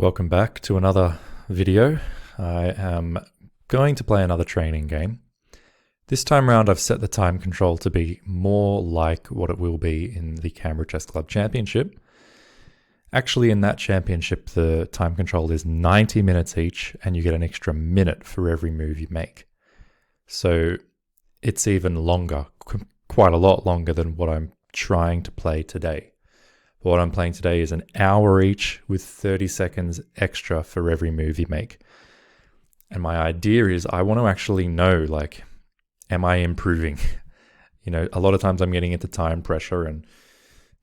Welcome back to another video. I am going to play another training game. This time around I've set the time control to be more like what it will be in the Canberra Chess Club Championship. Actually, in that championship the time control is 90 minutes each and you get an extra minute for every move you make. So it's even longer, quite a lot longer than what I'm trying to play today. What I'm playing today is an hour each with 30 seconds extra for every move you make. And my idea is I want to actually know, like, am I improving? You know, a lot of times I'm getting into time pressure and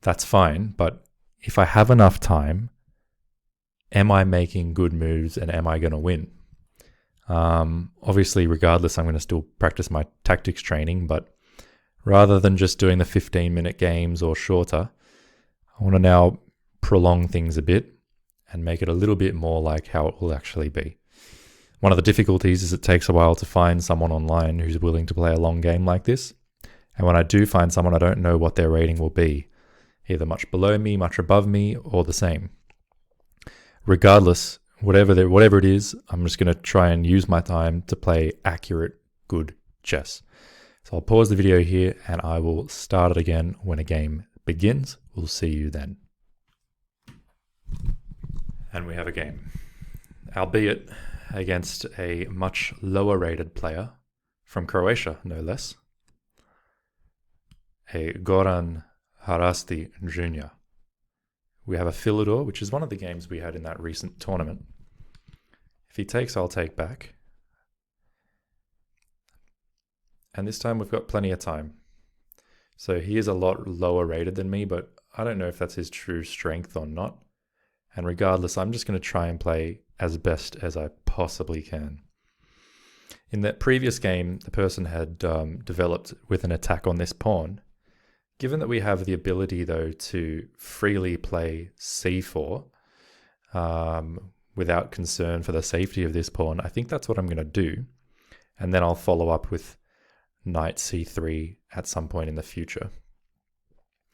that's fine. But if I have enough time, am I making good moves and am I going to win? Obviously, regardless, I'm going to still practice my tactics training. But rather than just doing the 15-minute games or shorter, I want to now prolong things a bit and make it a little bit more like how it will actually be. One of the difficulties is it takes a while to find someone online who's willing to play a long game like this. And when I do find someone, I don't know what their rating will be, either much below me, much above me, or the same. Regardless, whatever it is, I'm just going to try and use my time to play accurate, good chess. So I'll pause the video here and I will start it again when a game begins. We'll see you then. And we have a game, albeit against a much lower rated player from Croatia, no less. A Goran Harasti Jr. We have a Philidor, which is one of the games we had in that recent tournament. If he takes, I'll take back. And this time we've got plenty of time. So he is a lot lower rated than me, but I don't know if that's his true strength or not. And regardless, I'm just going to try and play as best as I possibly can. In that previous game, the person had developed with an attack on this pawn. Given that we have the ability, though, to freely play c4 without concern for the safety of this pawn, I think that's what I'm going to do. And then I'll follow up with knight c3 at some point in the future.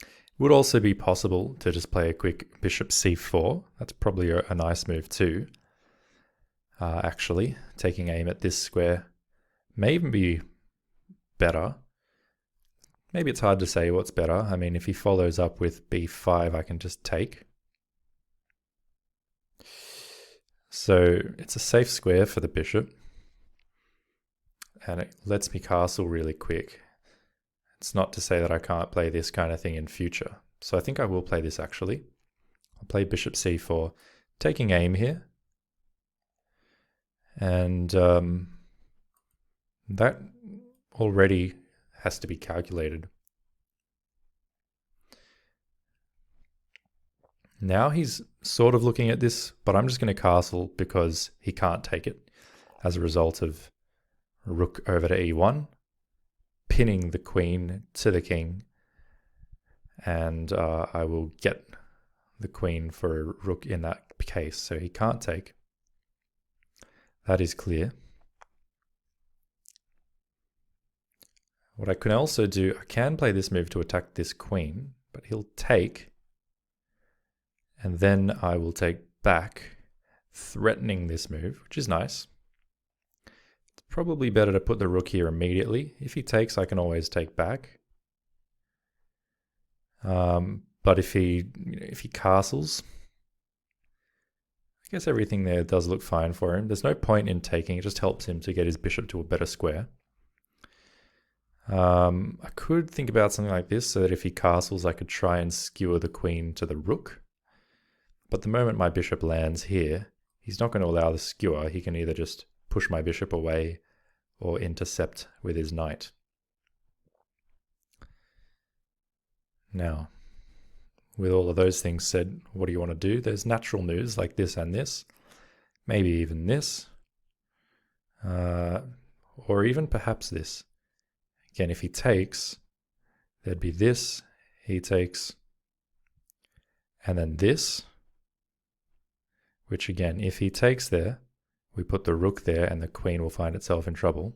It would also be possible to just play a quick bishop c4. That's probably a nice move too. Actually, taking aim at this square may even be better. Maybe it's hard to say what's better. I mean, if he follows up with b5, I can just take. So it's a safe square for the bishop. And it lets me castle really quick. It's not to say that I can't play this kind of thing in future. So I think I will play this actually. I'll play bishop c4, taking aim here. And that already has to be calculated. Now he's sort of looking at this, but I'm just going to castle because he can't take it as a result of rook over to e1, pinning the queen to the king, and I will get the queen for a rook in that case, so he can't take. That is clear. What I can also do, I can play this move to attack this queen, but he'll take, and then I will take back, threatening this move, which is nice. Probably better to put the rook here immediately. If he takes, I can always take back. But if he castles, I guess everything there does look fine for him. There's no point in taking. It just helps him to get his bishop to a better square. I could think about something like this so that if he castles, I could try and skewer the queen to the rook. But the moment my bishop lands here, he's not going to allow the skewer. He can either just push my bishop away or intercept with his knight. Now, with all of those things said, what do you want to do? There's natural moves like this and this, maybe even this, or even perhaps this. Again, if he takes, there'd be this, he takes, and then this, which again, if he takes there, we put the rook there and the queen will find itself in trouble.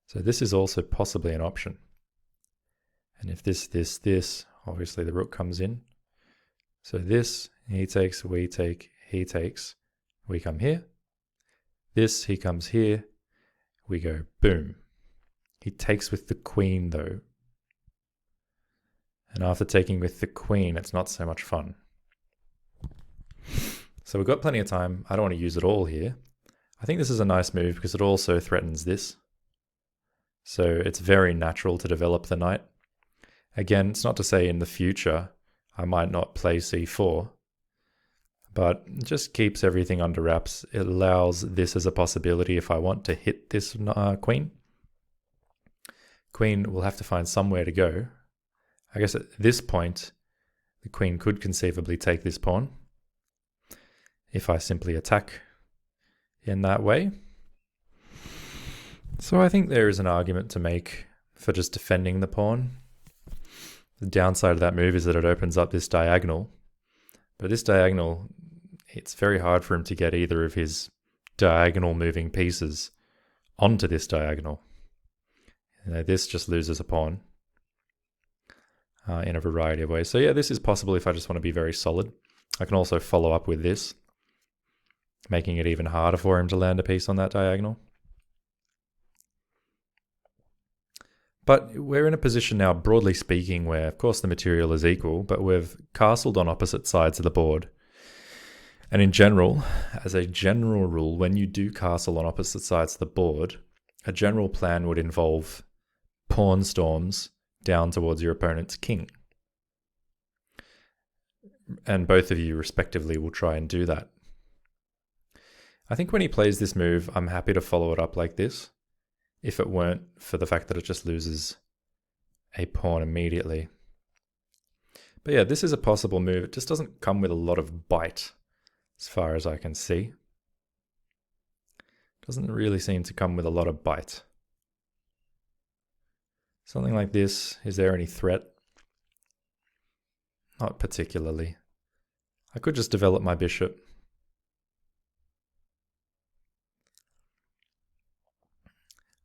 So this is also possibly an option. And if this, obviously the rook comes in. So this, he takes, we take, he takes, we come here. This, he comes here, we go boom. He takes with the queen though. And after taking with the queen, it's not so much fun. So we've got plenty of time. I don't want to use it all here. I think this is a nice move because it also threatens this. So it's very natural to develop the knight. Again, it's not to say in the future I might not play c4, but it just keeps everything under wraps. It allows this as a possibility if I want to hit this queen. Queen will have to find somewhere to go. I guess at this point, the queen could conceivably take this pawn if I simply attack in that way. So I think there is an argument to make for just defending the pawn. The downside of that move is that it opens up this diagonal. But this diagonal, it's very hard for him to get either of his diagonal moving pieces onto this diagonal. You know, this just loses a pawn in a variety of ways. So yeah, this is possible if I just want to be very solid. I can also follow up with this, making it even harder for him to land a piece on that diagonal. But we're in a position now, broadly speaking, where of course the material is equal, but we've castled on opposite sides of the board. And in general, as a general rule, when you do castle on opposite sides of the board, a general plan would involve pawn storms down towards your opponent's king. And both of you respectively will try and do that. I think when he plays this move, I'm happy to follow it up like this, if it weren't for the fact that it just loses a pawn immediately. But yeah, this is a possible move. It just doesn't come with a lot of bite, as far as I can see. It doesn't really seem to come with a lot of bite. Something like this, is there any threat? Not particularly. I could just develop my bishop.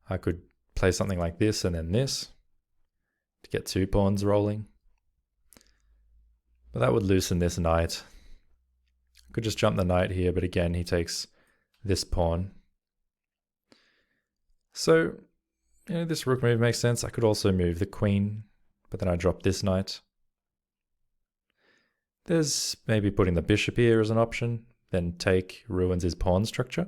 I could play something like this and then this to get 2 pawns rolling. But that would loosen this knight. I could just jump the knight here, but again, he takes this pawn. So, you know, this rook move makes sense. I could also move the queen, but then I drop this knight. There's maybe putting the bishop here as an option, then take ruins his pawn structure.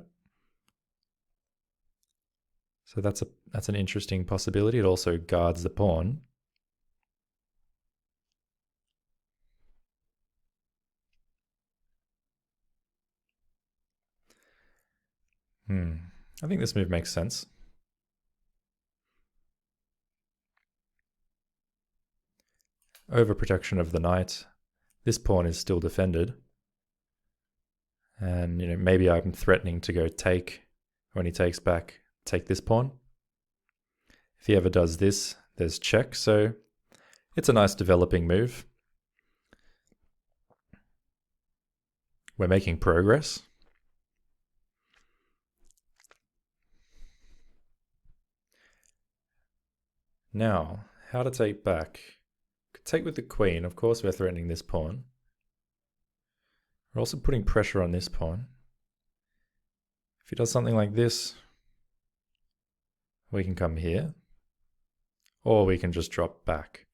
So that's an interesting possibility. It also guards the pawn. I think this move makes sense. Overprotection of the knight. This pawn is still defended. And, you know, maybe I'm threatening to go take when he takes back, take this pawn. If he ever does this, there's check. So it's a nice developing move. We're making progress. Now, how to take back? Could take with the queen. Of course, we're threatening this pawn. We're also putting pressure on this pawn. If he does something like this, we can come here, or we can just drop back.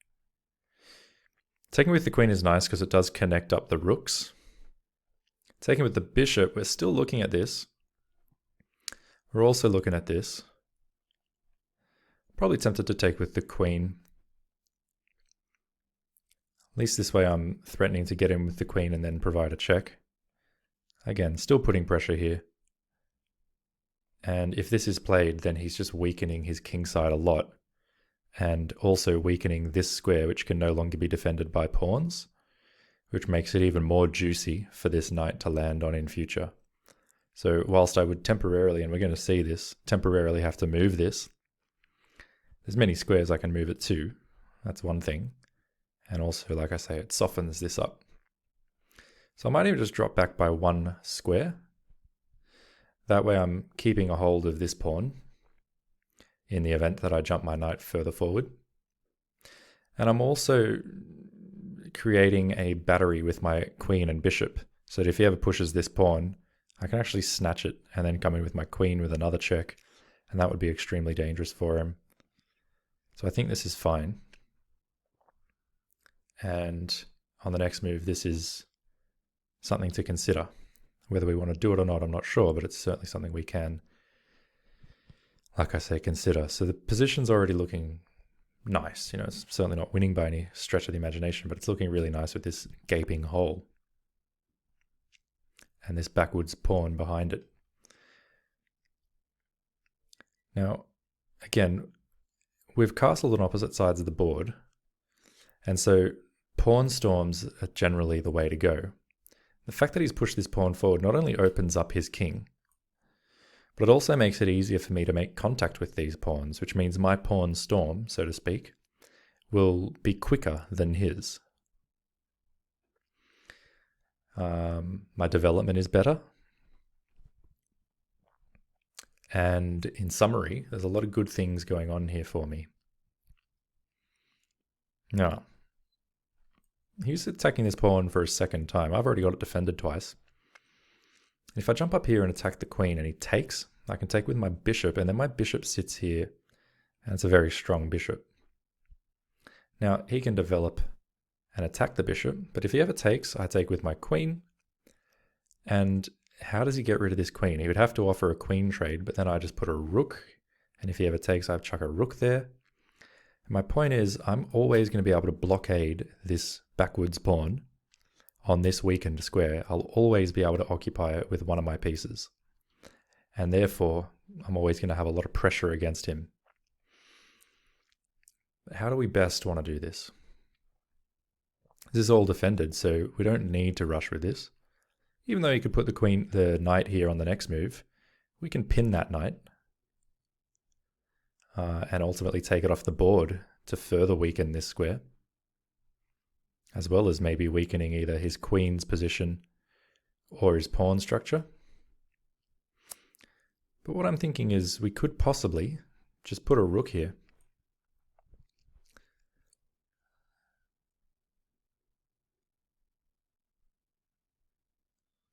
Taking with the queen is nice because it does connect up the rooks. Taking with the bishop, we're still looking at this. We're also looking at this. Probably tempted to take with the queen. At least this way I'm threatening to get in with the queen and then provide a check. Again, still putting pressure here. And if this is played, then he's just weakening his king side a lot. And also weakening this square, which can no longer be defended by pawns, which makes it even more juicy for this knight to land on in future. So whilst I would temporarily, and we're going to see this, temporarily have to move this, there's many squares I can move it to. That's one thing. And also, like I say, it softens this up. So I might even just drop back by 1 square. That way I'm keeping a hold of this pawn in the event that I jump my knight further forward. And I'm also creating a battery with my queen and bishop. so that if he ever pushes this pawn, I can actually snatch it and then come in with my queen with another check, and that would be extremely dangerous for him. So I think this is fine. And on the next move, this is something to consider. Whether we want to do it or not, I'm not sure, but it's certainly something we can, like I say, consider. So the position's already looking nice. It's certainly not winning by any stretch of the imagination, but it's looking really nice with this gaping hole and this backwards pawn behind it. Now, again, we've castled on opposite sides of the board, and so pawn storms are generally the way to go. The fact that he's pushed this pawn forward not only opens up his king, but it also makes it easier for me to make contact with these pawns, which means my pawn storm, so to speak, will be quicker than his. My development is better. And in summary, there's a lot of good things going on here for me. Now, he's attacking this pawn for a second time. I've already got it defended twice. If I jump up here and attack the queen and he takes, I can take with my bishop, and then my bishop sits here, and it's a very strong bishop. Now, he can develop and attack the bishop, but if he ever takes, I take with my queen. And how does he get rid of this queen? He would have to offer a queen trade, but then I just put a rook, and if he ever takes, I chuck a rook there. And my point is, I'm always going to be able to blockade this backwards pawn on this weakened square. I'll always be able to occupy it with one of my pieces. And therefore, I'm always going to have a lot of pressure against him. How do we best want to do this? This is all defended, so we don't need to rush with this. Even though you could put the knight here on the next move, we can pin that knight and ultimately take it off the board to further weaken this square, as well as maybe weakening either his queen's position or his pawn structure. But what I'm thinking is we could possibly just put a rook here.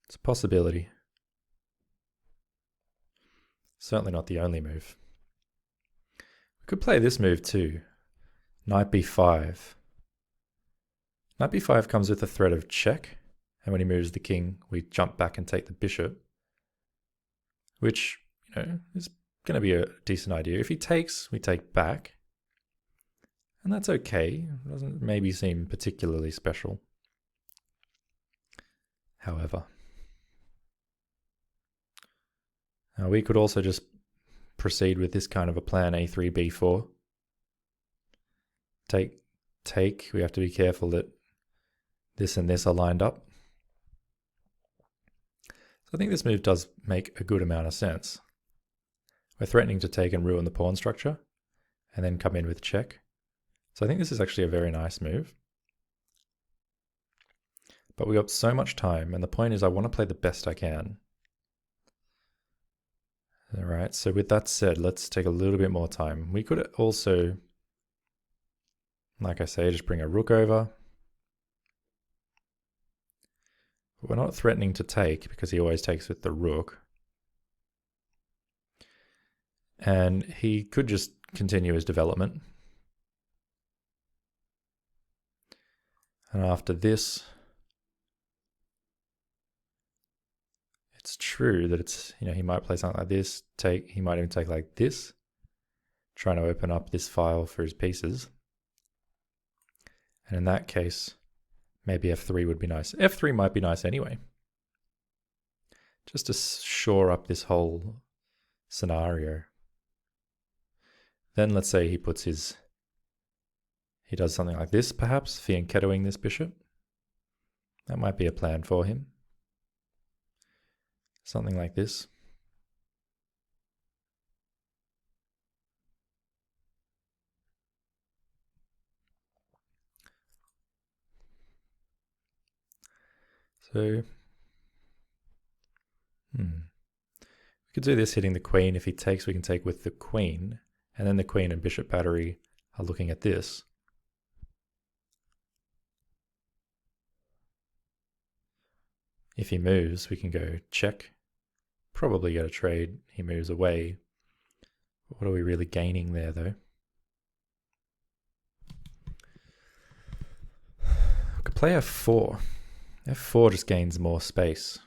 It's a possibility. Certainly not the only move. We could play this move too. Knight b5. Knight b5 comes with the threat of check, and when he moves the king, we jump back and take the bishop, which, is going to be a decent idea. If he takes, we take back, and that's okay. It doesn't maybe seem particularly special. However, now we could also just proceed with this kind of a plan, a3, b4. Take. We have to be careful that this and this are lined up. So I think this move does make a good amount of sense. We're threatening to take and ruin the pawn structure, and then come in with check. So I think this is actually a very nice move. But we got so much time, and the point is I want to play the best I can. All right, so with that said, let's take a little bit more time. We could also, like I say, just bring a rook over. But we're not threatening to take because he always takes with the rook. And he could just continue his development. And after this, it's true that it's, he might play something like this, he might even take like this, trying to open up this file for his pieces. And in that case, maybe f3 would be nice. f3 might be nice anyway, just to shore up this whole scenario. Then let's say he does something like this, perhaps, fianchettoing this bishop. That might be a plan for him. Something like this. So, we could do this hitting the queen. If he takes, we can take with the queen. And then the queen and bishop battery are looking at this. If he moves, we can go check. Probably get a trade. He moves away. What are we really gaining there, though? We could play f4. f4 just gains more space.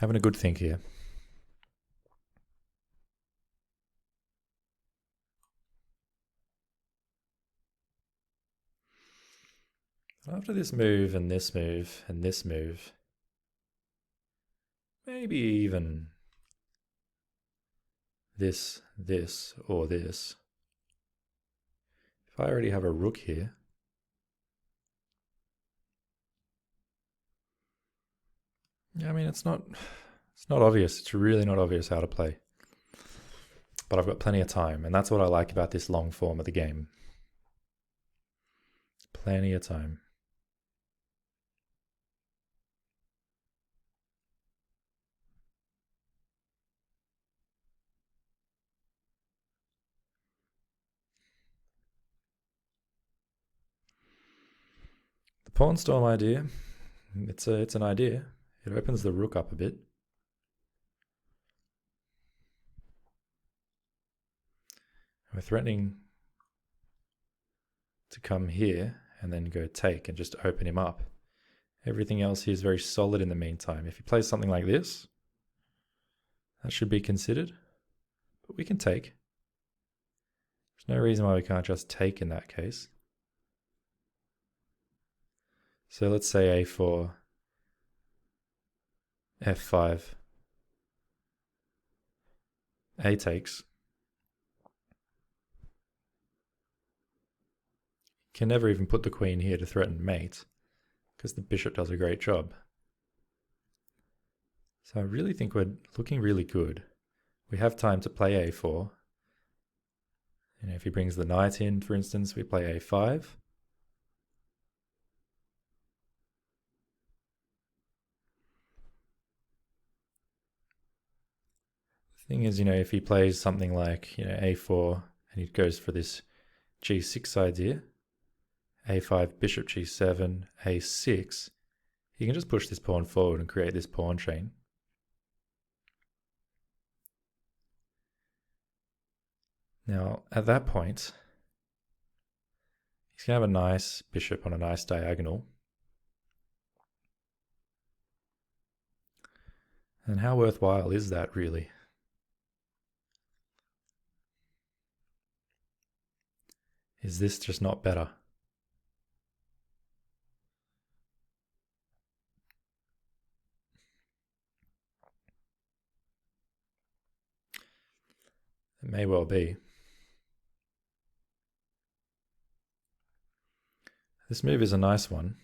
Having a good think here. After this move and this move and this move, maybe even this, or this. If I already have a rook here, I mean, it's not obvious. It's really not obvious how to play. But I've got plenty of time, and that's what I like about this long form of the game. Plenty of time. The pawn storm idea, it's an idea. It opens the rook up a bit. We're threatening to come here and then go take and just open him up. Everything else here is very solid in the meantime. If he plays something like this, that should be considered. But we can take. There's no reason why we can't just take in that case. So let's say a4, f5, a takes. Can never even put the queen here to threaten mate, because the bishop does a great job. So I really think we're looking really good. We have time to play a4. And if he brings the knight in, for instance, we play a5. The thing is, if he plays something like, a4, and he goes for this g6 idea, a5, bishop g7, a6, he can just push this pawn forward and create this pawn chain. Now, at that point, he's going to have a nice bishop on a nice diagonal. And how worthwhile is that, really? Is this just not better? It may well be. This move is a nice one.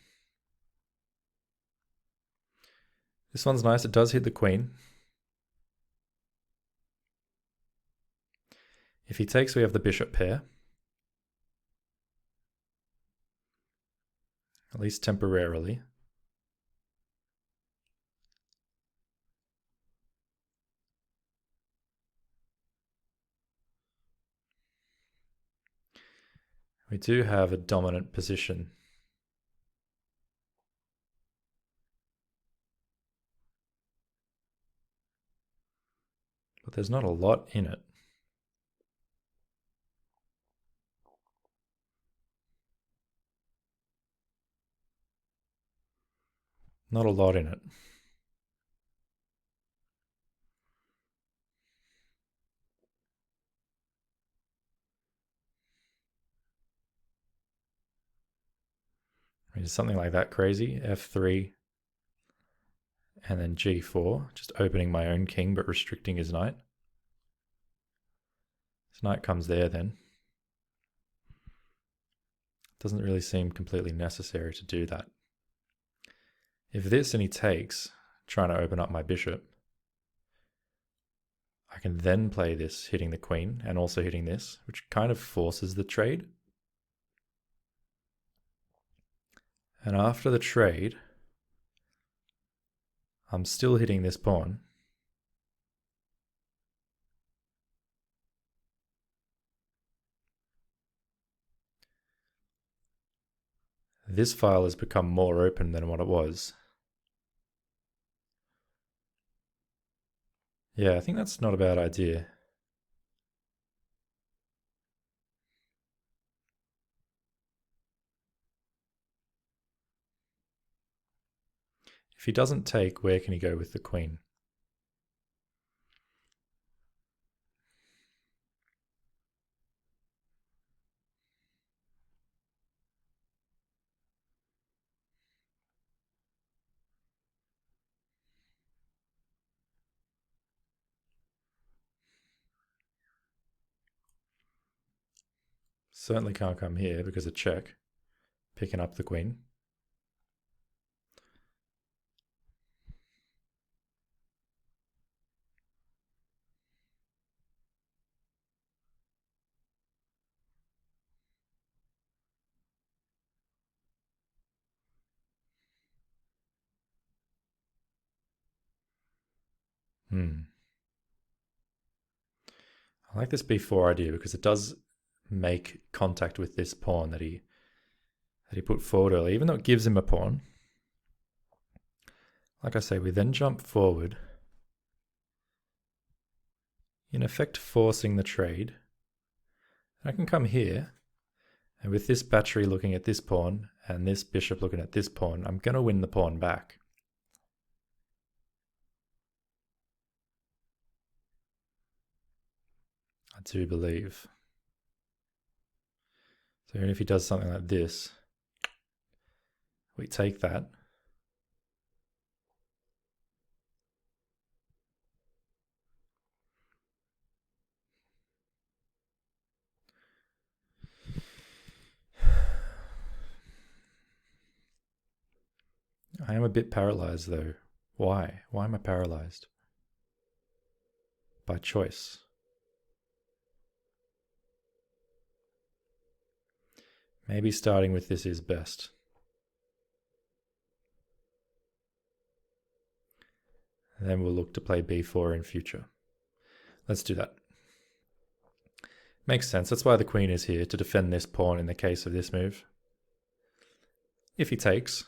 This one's nice. It does hit the queen. If he takes, we have the bishop pair. At least temporarily. We do have a dominant position. But there's not a lot in it. Not a lot in it. I mean, something like that crazy. f3 and then g4, just opening my own king but restricting his knight. His knight comes there then. Doesn't really seem completely necessary to do that. If this and he takes, trying to open up my bishop, I can then play this hitting the queen and also hitting this, which kind of forces the trade. And after the trade, I'm still hitting this pawn. This file has become more open than what it was. Yeah, I think that's not a bad idea. If he doesn't take, where can he go with the queen? Certainly can't come here because of check. Picking up the queen. I like this b4 idea because it does make contact with this pawn that he put forward earlier, even though it gives him a pawn. Like I say, we then jump forward, in effect forcing the trade. I can come here, and with this battery looking at this pawn, and this bishop looking at this pawn, I'm going to win the pawn back. I do believe. So even if he does something like this, we take that. I am a bit paralyzed though. Why? Why am I paralyzed? By choice. Maybe starting with this is best. And then we'll look to play b4 in future. Let's do that. Makes sense. That's why the queen is here, to defend this pawn in the case of this move. If he takes,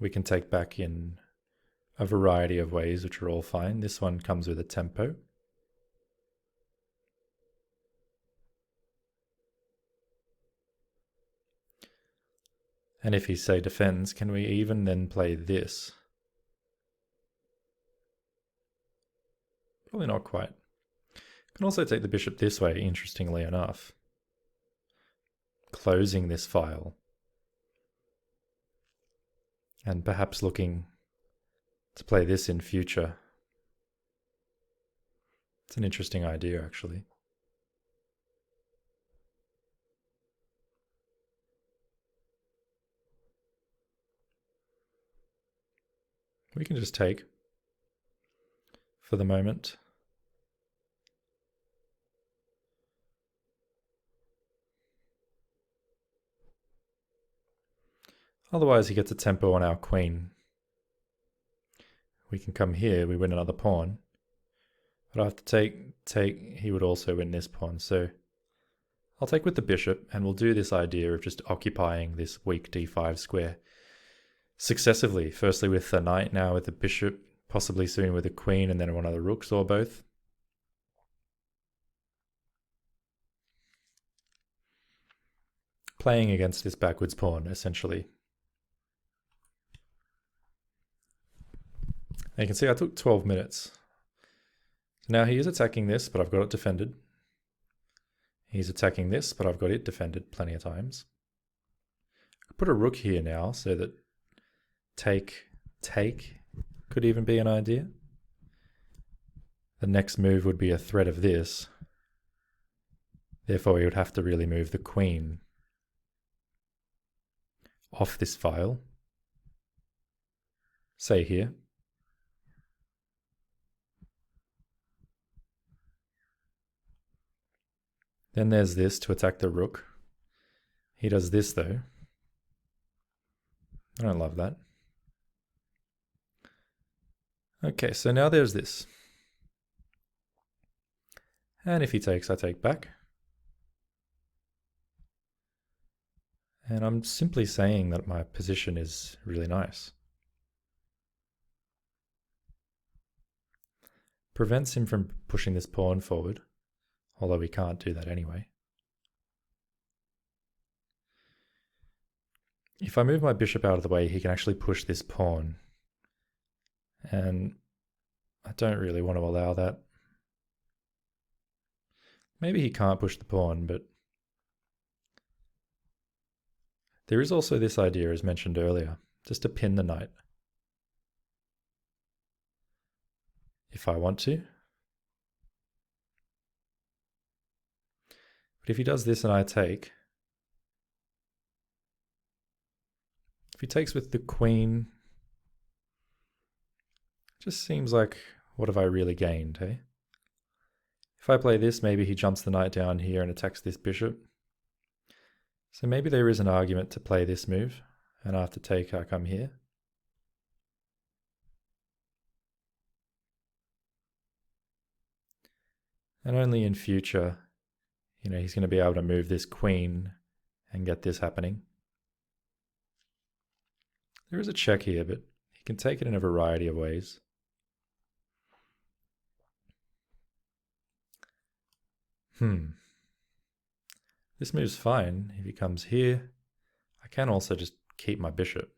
we can take back in a variety of ways, which are all fine. This one comes with a tempo. And if he, say, defends, can we even then play this? Probably not quite. Can also take the bishop this way, interestingly enough. Closing this file. And perhaps looking to play this in future. It's an interesting idea, actually. We can just take for the moment. Otherwise he gets a tempo on our queen. We can come here, we win another pawn. But I have to take, he would also win this pawn. So I'll take with the bishop, and we'll do this idea of just occupying this weak d5 square successively. Firstly with the knight, now with the bishop, possibly soon with the queen, and then one of the rooks or both. Playing against this backwards pawn, essentially. And you can see I took 12 minutes. Now he is attacking this, but I've got it defended. He's attacking this, but I've got it defended plenty of times. I put a rook here now, so that take could even be an idea. The next move would be a threat of this. Therefore, he would have to really move the queen off this file. Say here. Then there's this to attack the rook. He does this though. I don't love that. Okay, so now there's this. And if he takes, I take back. And I'm simply saying that my position is really nice. Prevents him from pushing this pawn forward, although we can't do that anyway. If I move my bishop out of the way, he can actually push this pawn. And I don't really want to allow that. Maybe he can't push the pawn, but there is also this idea, as mentioned earlier, just to pin the knight. If I want to. But if he does this and I take, if he takes with the queen, it just seems like, what have I really gained, hey? If I play this, maybe he jumps the knight down here and attacks this bishop. So maybe there is an argument to play this move, and after take I come here. And only in future, he's going to be able to move this queen and get this happening. There is a check here, but he can take it in a variety of ways. This move's fine. If he comes here, I can also just keep my bishop.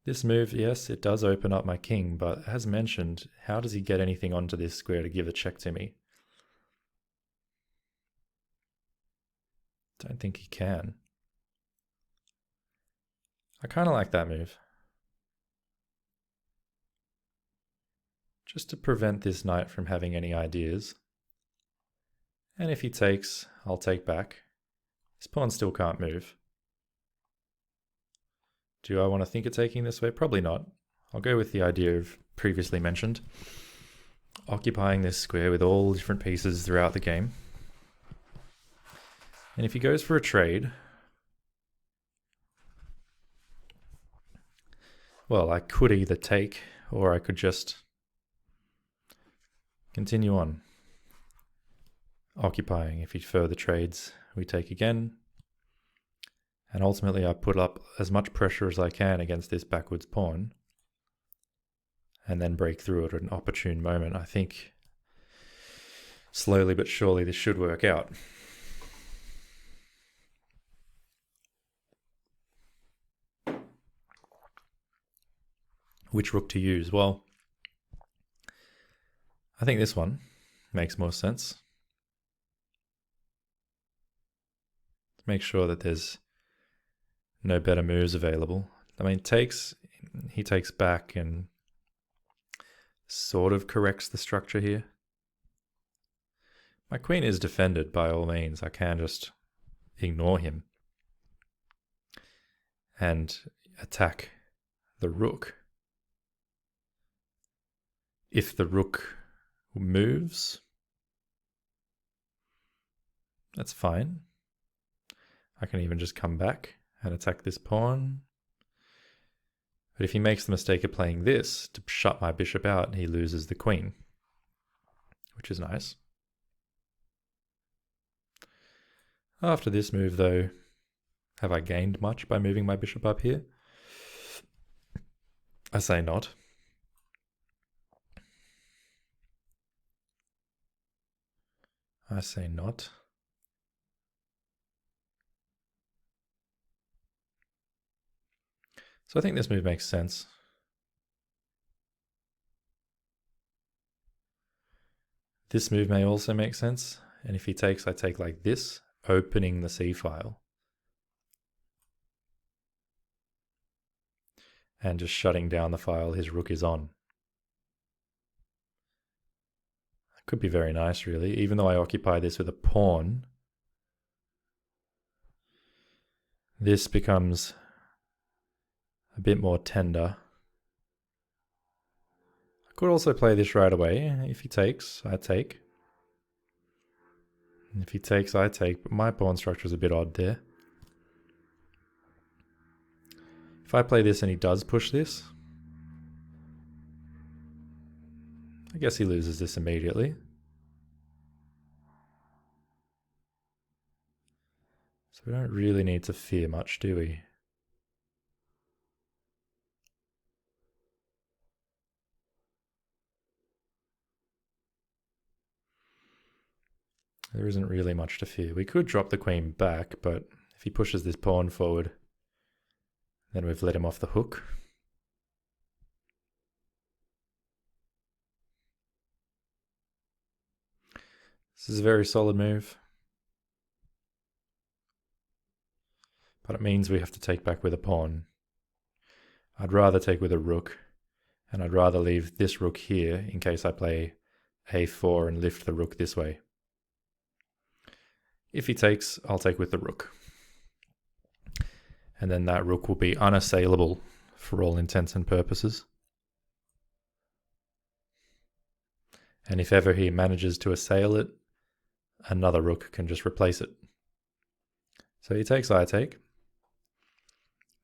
This move, yes, it does open up my king, but as mentioned, how does he get anything onto this square to give a check to me? Don't think he can. I kind of like that move. Just to prevent this knight from having any ideas. And if he takes, I'll take back. This pawn still can't move. Do I want to think of taking this way? Probably not. I'll go with the idea of previously mentioned. Occupying this square with all different pieces throughout the game. And if he goes for a trade, well, I could either take or I could just continue on. Occupying. If he further trades, we take again. And ultimately I put up as much pressure as I can against this backwards pawn and then break through it at an opportune moment. I think slowly but surely this should work out. Which rook to use? Well, I think this one makes more sense. Make sure that there's no better moves available. I mean, he takes back and sort of corrects the structure here. My queen is defended by all means. I can just ignore him and attack the rook. If the rook moves, that's fine. I can even just come back and attack this pawn. But if he makes the mistake of playing this to shut my bishop out, he loses the queen, which is nice. After this move, though, have I gained much by moving my bishop up here? I say not. I say not. So I think this move makes sense. This move may also make sense. And if he takes, I take like this, opening the C file. And just shutting down the file his rook is on. It could be very nice, really. Even though I occupy this with a pawn, this becomes a bit more tender. I Could also play this right away. If he takes, I take. And if he takes, I take, but my pawn structure is a bit odd there. If I play this and he does push this, I guess he loses this immediately. So we don't really need to fear much, do we? There isn't really much to fear. We could drop the queen back, but if he pushes this pawn forward, then we've let him off the hook. This is a very solid move. But it means we have to take back with a pawn. I'd rather take with a rook, and I'd rather leave this rook here in case I play a4 and lift the rook this way. If he takes, I'll take with the rook. And then that rook will be unassailable for all intents and purposes. And if ever he manages to assail it, another rook can just replace it. So he takes, I take.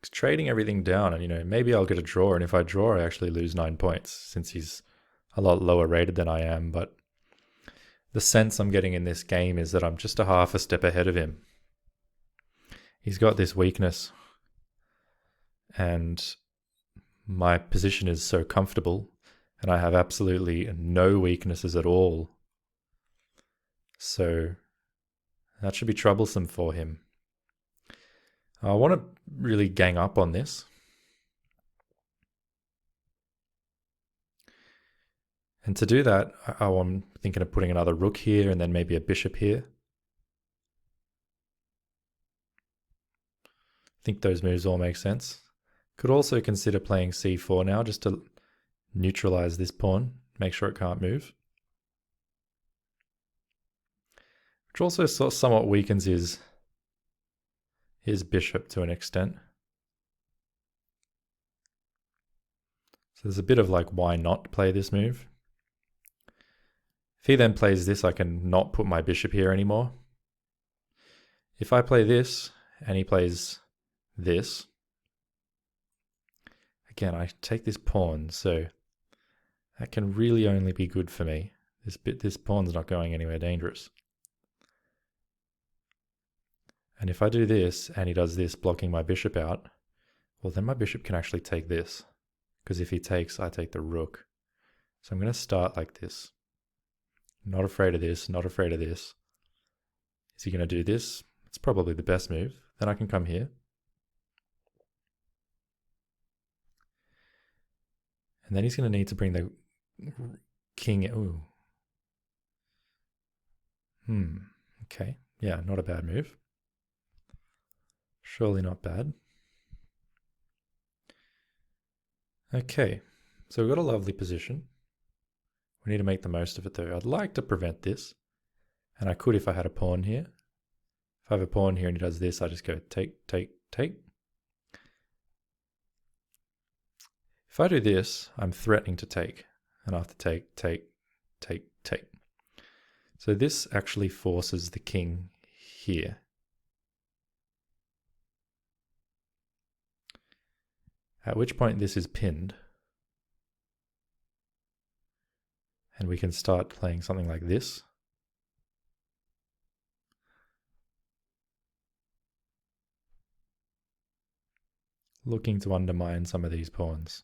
He's trading everything down, and maybe I'll get a draw, and if I draw, I actually lose 9 points, since he's a lot lower rated than I am, but the sense I'm getting in this game is that I'm just a half a step ahead of him. He's got this weakness, and my position is so comfortable, and I have absolutely no weaknesses at all. So that should be troublesome for him. I want to really gang up on this. And to do that, I'm thinking of putting another rook here and then maybe a bishop here. I think those moves all make sense. Could also consider playing c4 now just to neutralize this pawn, make sure it can't move. Which also somewhat weakens his bishop to an extent. So there's a bit of like, why not play this move? If he then plays this, I can not put my bishop here anymore. If I play this and he plays this, again, I take this pawn, so that can really only be good for me. This pawn's not going anywhere dangerous. And if I do this and he does this, blocking my bishop out, well, then my bishop can actually take this, because if he takes, I take the rook. So I'm going to start like this. Not afraid of this, not afraid of this. Is he going to do this? It's probably the best move. Then I can come here. And then he's going to need to bring the king. Ooh. Okay. Yeah, not a bad move. Surely not bad. Okay. So we've got a lovely position. We need to make the most of it though. I'd like to prevent this. And I could if I had a pawn here. If I have a pawn here and he does this, I just go take, take, take. If I do this, I'm threatening to take. And I have to take, take, take, take. So this actually forces the king here. At which point this is pinned. And we can start playing something like this. Looking to undermine some of these pawns.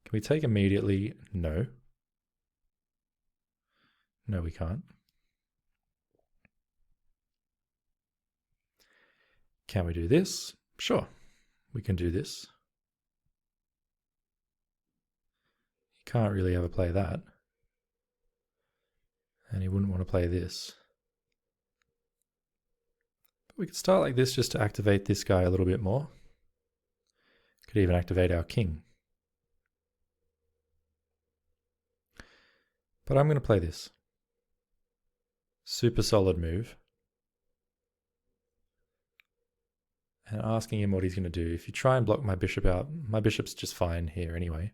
Can we take immediately? No. No, we can't. Can we do this? Sure, we can do this. You can't really ever play that. And he wouldn't want to play this. But we could start like this just to activate this guy a little bit more. Could even activate our king. But I'm going to play this. Super solid move. and asking him what he's going to do. If you try and block my bishop out, my bishop's just fine here anyway.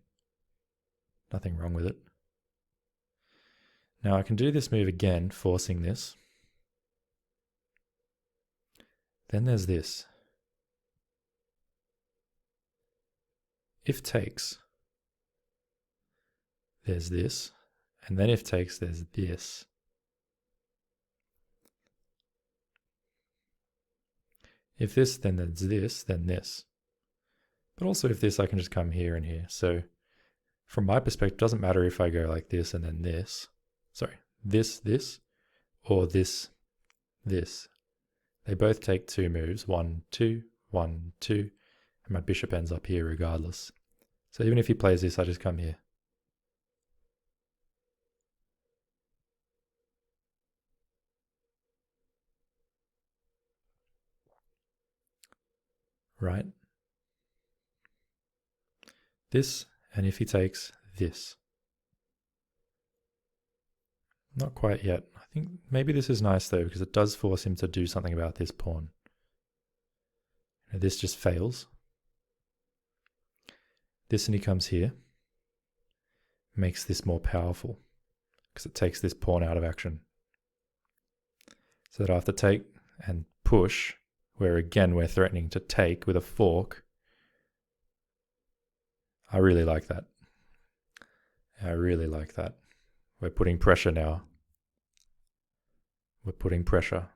Nothing wrong with it. Now I can do this move again, forcing this. Then there's this. If takes, there's this. And then if takes, there's this. If this, then there's this, then this. But also if this, I can just come here and here. So from my perspective, it doesn't matter if I go like this and then this. Sorry, this, or this. They both take 2 moves, 1, 2, 1, 2, and my bishop ends up here regardless. So even if he plays this, I just come here. Right? This, and if he takes this. Not quite yet. I think maybe this is nice though, because it does force him to do something about this pawn. This just fails. This, and he comes here. Makes this more powerful, because it takes this pawn out of action. So that after take and push, where again we're threatening to take with a fork, I really like that. I really like that. We're putting pressure now. We're putting pressure.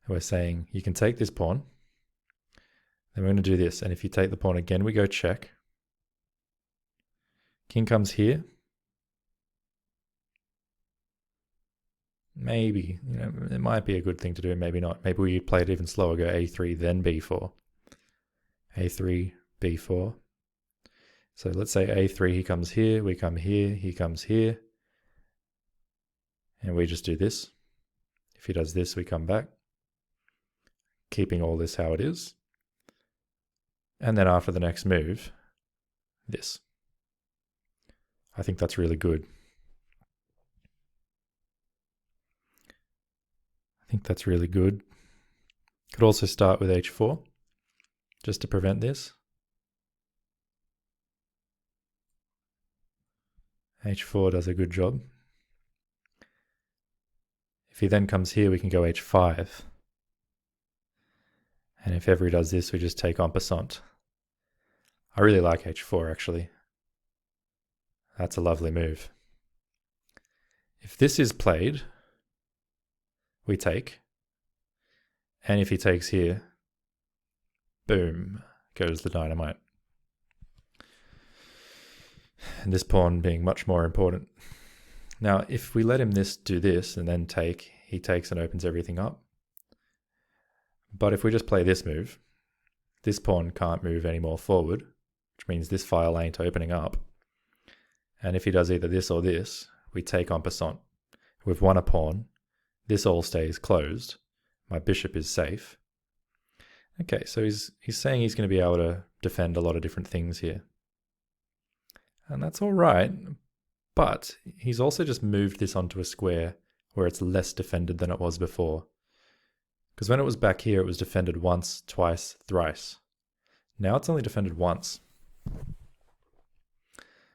And we're saying, you can take this pawn. Then we're going to do this. And if you take the pawn again, we go check. King comes here. Maybe, it might be a good thing to do, maybe not. Maybe we play it even slower, go a3, then b4. a3, b4. So let's say a3, he comes here, we come here, he comes here. And we just do this. If he does this, we come back. Keeping all this how it is. And then after the next move, this. I think that's really good. I think that's really good. Could also start with h4, just to prevent this. h4 does a good job. If he then comes here, we can go h5. And if ever he does this, we just take en passant. I really like h4, actually. That's a lovely move. If this is played, we take. And if he takes here, boom, goes the dynamite. And this pawn being much more important. Now, if we let him do this and then take, he takes and opens everything up. But if we just play this move, this pawn can't move any more forward, which means this file ain't opening up. And if he does either this or this, we take en passant. We've won a pawn. This all stays closed. My bishop is safe. Okay, so he's saying he's going to be able to defend a lot of different things here. And that's all right, but he's also just moved this onto a square where it's less defended than it was before. Because when it was back here, it was defended once, twice, thrice. Now it's only defended once.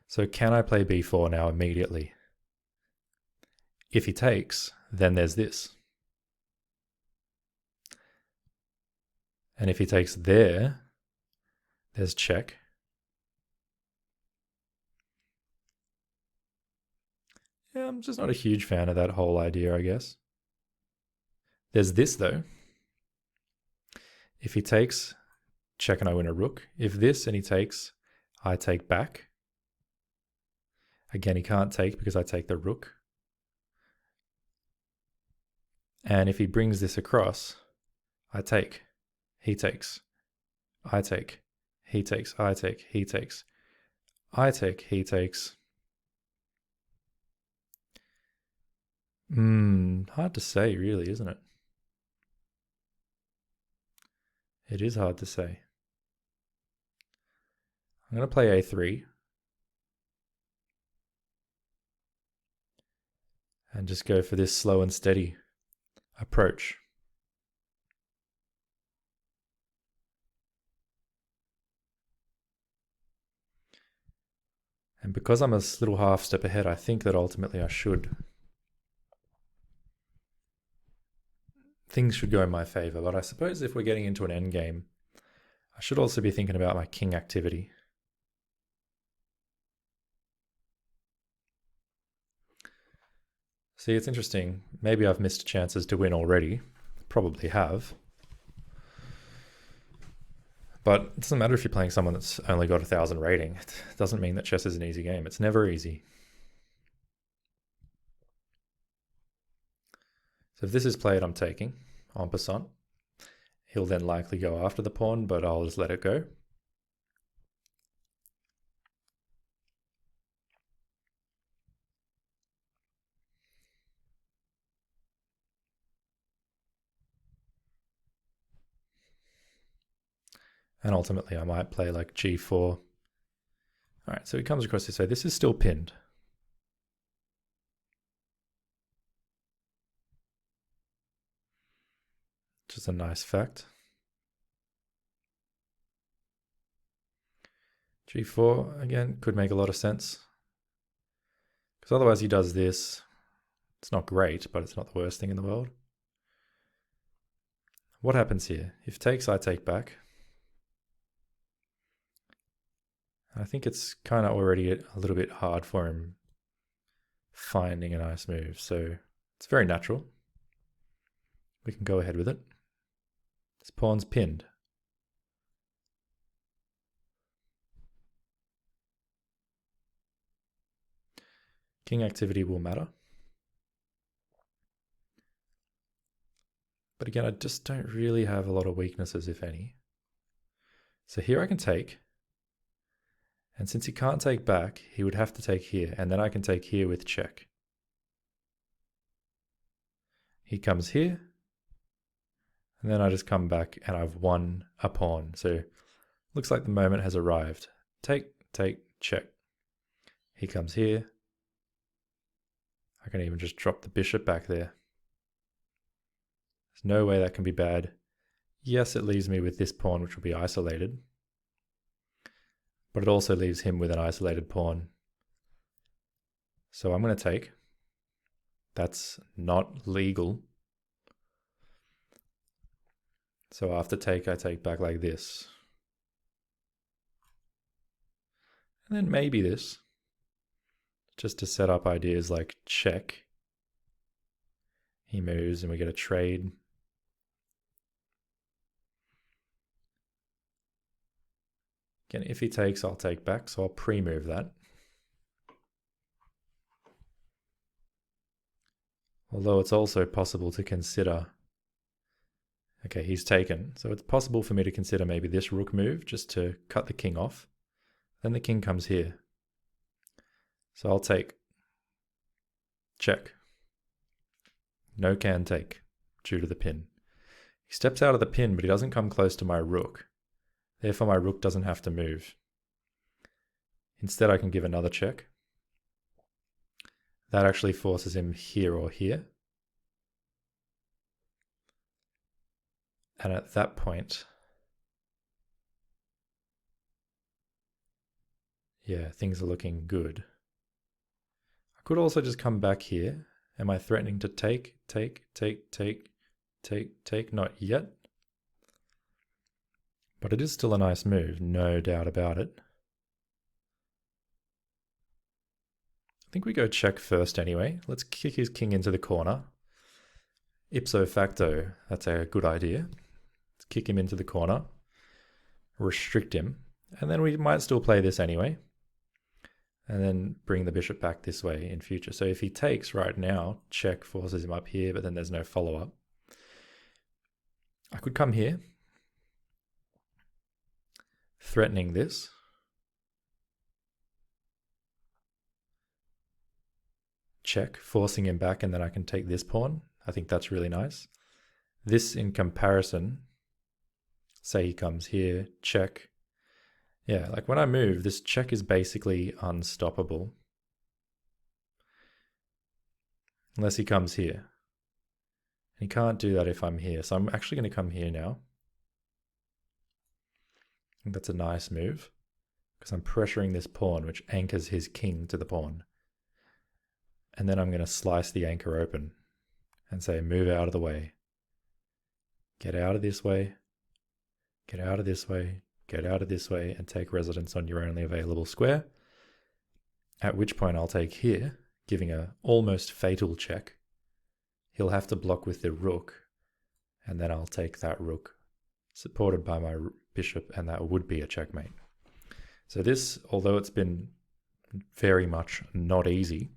So can I play b4 now immediately? If he takes, then there's this. And if he takes there, there's check. Yeah, I'm just not a huge fan of that whole idea, I guess. There's this though. If he takes, check and I win a rook. If this and he takes, I take back. Again, he can't take because I take the rook. And if he brings this across, I take. He takes. I take. He takes. I take. He takes. I take. He takes. Hard to say, really, isn't it? It is hard to say. I'm going to play a3. And just go for this slow and steady approach. And because I'm a little half step ahead, I think that ultimately things should go in my favor. But I suppose if we're getting into an endgame, I should also be thinking about my king activity. See, it's interesting. Maybe I've missed chances to win already. Probably have. But it doesn't matter if you're playing someone that's only got 1,000 rating. It doesn't mean that chess is an easy game. It's never easy. So if this is played, I'm taking en passant. He'll then likely go after the pawn, but I'll just let it go. And ultimately, I might play like g4. All right, so he comes across this way. This is still pinned. Which is a nice fact. g4, again, could make a lot of sense. Because otherwise he does this. It's not great, but it's not the worst thing in the world. What happens here? If takes, I take back. I think it's kind of already a little bit hard for him finding a nice move, so it's very natural. We can go ahead with it. This pawn's pinned. King activity will matter. But again, I just don't really have a lot of weaknesses, if any. So here I can take. And since he can't take back, he would have to take here. And then I can take here with check. He comes here. And then I just come back and I've won a pawn. So looks like the moment has arrived. Take, check. He comes here. I can even just drop the bishop back there. There's no way that can be bad. Yes, it leaves me with this pawn, which will be isolated. But it also leaves him with an isolated pawn. So I'm going to take. That's not legal. So after take, I take back like this. And then maybe this. Just to set up ideas like check. He moves and we get a trade. Again, if he takes, I'll take back, so I'll pre-move that. Although it's also possible to consider, okay, he's taken. So it's possible for me to consider maybe this rook move just to cut the king off. Then the king comes here. So I'll take check. No can take due to the pin. He steps out of the pin, but he doesn't come close to my rook. Therefore, my rook doesn't have to move. Instead, I can give another check. That actually forces him here or here. And at that point, yeah, things are looking good. I could also just come back here. Am I threatening to take? Not yet. But it is still a nice move, no doubt about it. I think we go check first anyway. Let's kick his king into the corner. Ipso facto, that's a good idea. Let's kick him into the corner, restrict him, and then we might still play this anyway. And then bring the bishop back this way in future. So if he takes right now, check forces him up here, but then there's no follow-up. I could come here, threatening this. Check, forcing him back, and then I can take this pawn. I think that's really nice. This in comparison, say he comes here, check. Yeah, like when I move, this check is basically unstoppable. Unless he comes here. He can't do that if I'm here. So I'm actually going to come here now. I think that's a nice move. because I'm pressuring this pawn, which anchors his king to the pawn. And then I'm going to slice the anchor open and say, move out of the way. Get out of this way. Get out of this way. Get out of this way and take residence on your only available square. At which point I'll take here, giving a almost fatal check. He'll have to block with the rook, and then I'll take that rook, supported by my bishop, and that would be a checkmate. So this, although it's been very much not easy,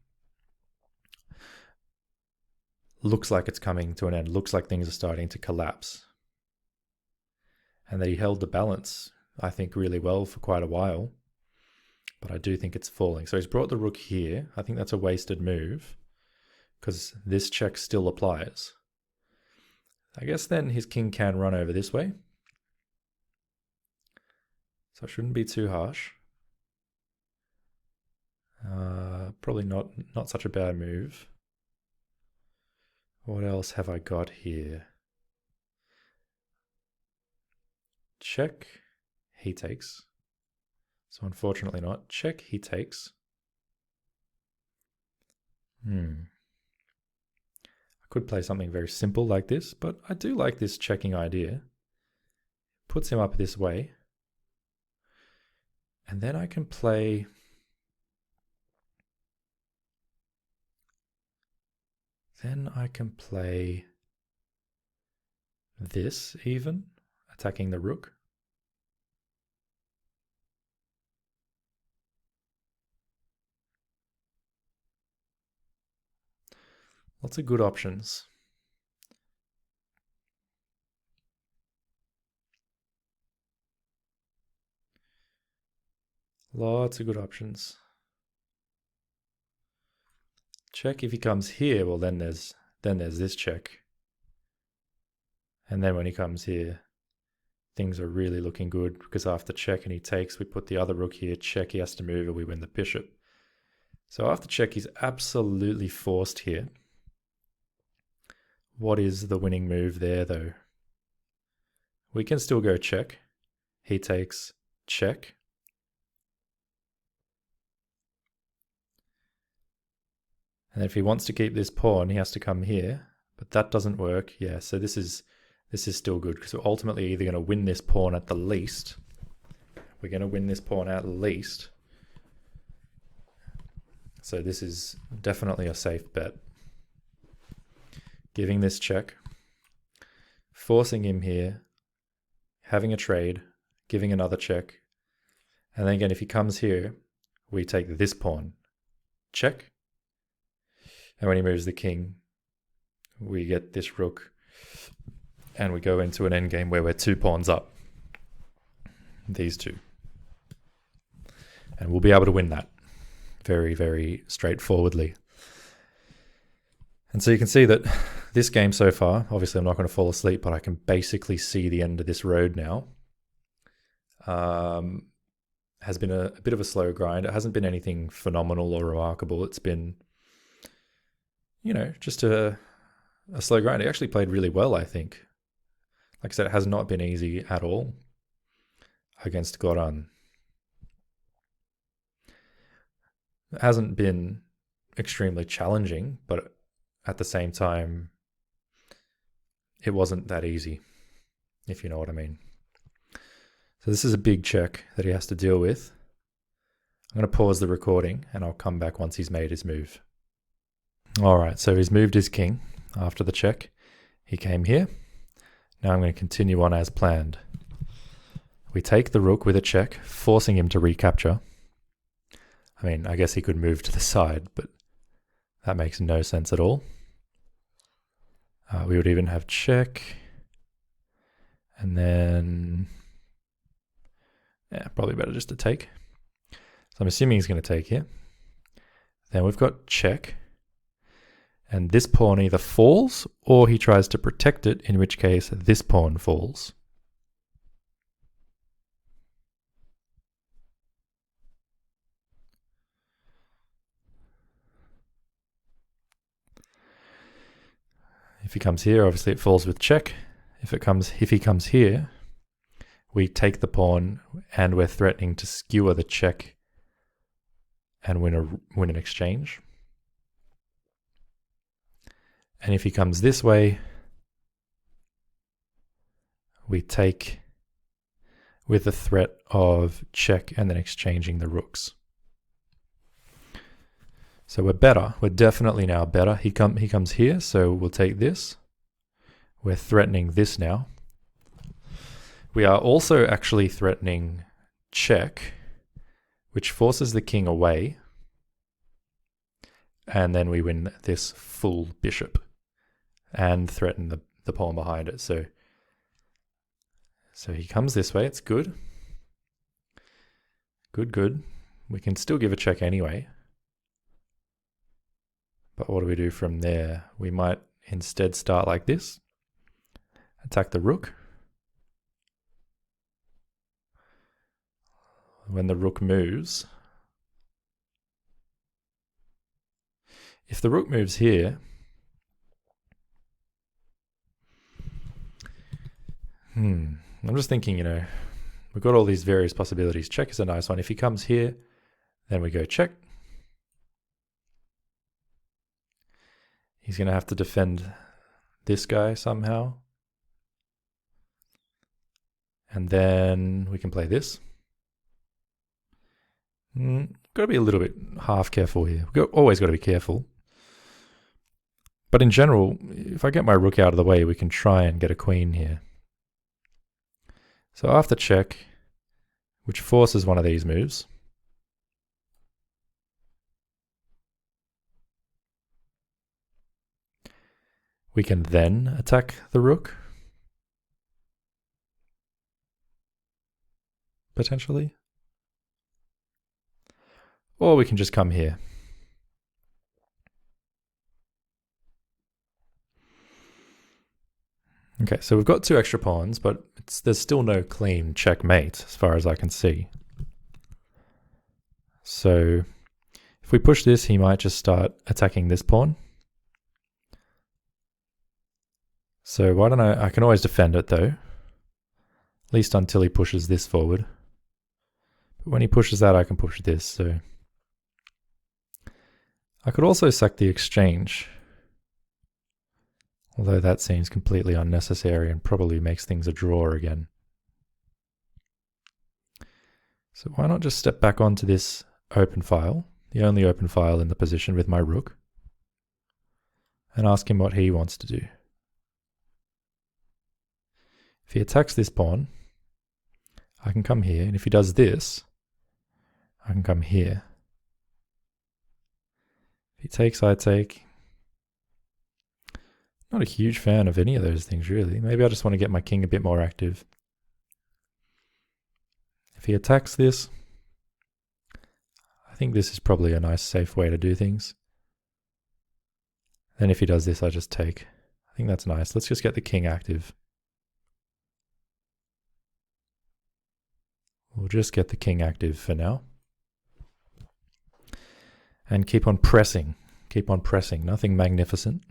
looks like it's coming to an end, looks like things are starting to collapse. And that he held the balance, I think, really well for quite a while, but I do think it's falling. So he's brought the rook here. I think that's a wasted move, because this check still applies. I guess then his king can run over this way. So it shouldn't be too harsh. Probably not such a bad move. What else have I got here? Check, he takes. So unfortunately not. Check, he takes. I could play something very simple like this, but I do like this checking idea. Puts him up this way. And then I can play... this even, attacking the rook. Lots of good options. Lots of good options. Check if he comes here, well then there's this check. And then when he comes here, things are really looking good, because after check and he takes, we put the other rook here, check, he has to move, or we win the bishop. So after check, he's absolutely forced here. What is the winning move there, though? We can still go check. He takes check. And if he wants to keep this pawn, he has to come here. But that doesn't work. Yeah, so this is still good, because we're ultimately either going to win this pawn at the least. We're going to win this pawn at least. So this is definitely a safe bet. Giving this check, forcing him here, having a trade, giving another check. And then again, if he comes here, we take this pawn. Check. And when he moves the king, we get this rook. And we go into an endgame where we're 2 pawns up. These two. And we'll be able to win that very, very straightforwardly. And so you can see that this game so far, obviously I'm not going to fall asleep, but I can basically see the end of this road now. Has been a bit of a slow grind. It hasn't been anything phenomenal or remarkable. It's been, just a slow grind. He actually played really well, I think. Like I said, it has not been easy at all against Goran. It hasn't been extremely challenging, but at the same time, it wasn't that easy, if you know what I mean. So this is a big check that he has to deal with. I'm going to pause the recording and I'll come back once he's made his move. All right, so he's moved his king after the check. He came here. Now I'm going to continue on as planned. We take the rook with a check, forcing him to recapture. I mean, I guess he could move to the side, but that makes no sense at all. We would even have check. And then... yeah, probably better just to take. So I'm assuming he's going to take here. Then we've got check. And this pawn either falls or he tries to protect it, in which case this pawn falls. If he comes here, obviously it falls with check. If he comes here, we take the pawn and we're threatening to skewer the check and win an exchange. And if he comes this way, we take with the threat of check and then exchanging the rooks. So we're better. We're definitely now better. He comes here, so we'll take this. We're threatening this now. We are also actually threatening check, which forces the king away. And then we win this full bishop and threaten the pawn behind it. So he comes this way. It's good. Good. We can still give a check anyway. But what do we do from there? We might instead start like this. Attack the rook. When the rook moves, if the rook moves here, I'm just thinking, we've got all these various possibilities. Check is a nice one. If he comes here, then we go check. He's going to have to defend this guy somehow. And then we can play this. Got to be a little bit half careful here. Always got to be careful. But in general, if I get my rook out of the way, we can try and get a queen here. So after check, which forces one of these moves, we can then attack the rook, potentially. Or we can just come here. Okay, so we've got 2 extra pawns, but there's still no clean checkmate as far as I can see. So if we push this, he might just start attacking this pawn. So why don't I can always defend it though, at least until he pushes this forward. But when he pushes that, I can push this, so I could also sack the exchange, although that seems completely unnecessary and probably makes things a draw again. So why not just step back onto this open file, the only open file in the position with my rook, and ask him what he wants to do. If he attacks this pawn, I can come here, and if he does this, I can come here. If he takes, I take. Not a huge fan of any of those things, really. Maybe I just want to get my king a bit more active. If he attacks this, I think this is probably a nice, safe way to do things. Then if he does this, I just take. I think that's nice. Let's just get the king active. We'll just get the king active for now. And keep on pressing. Keep on pressing. Nothing magnificent.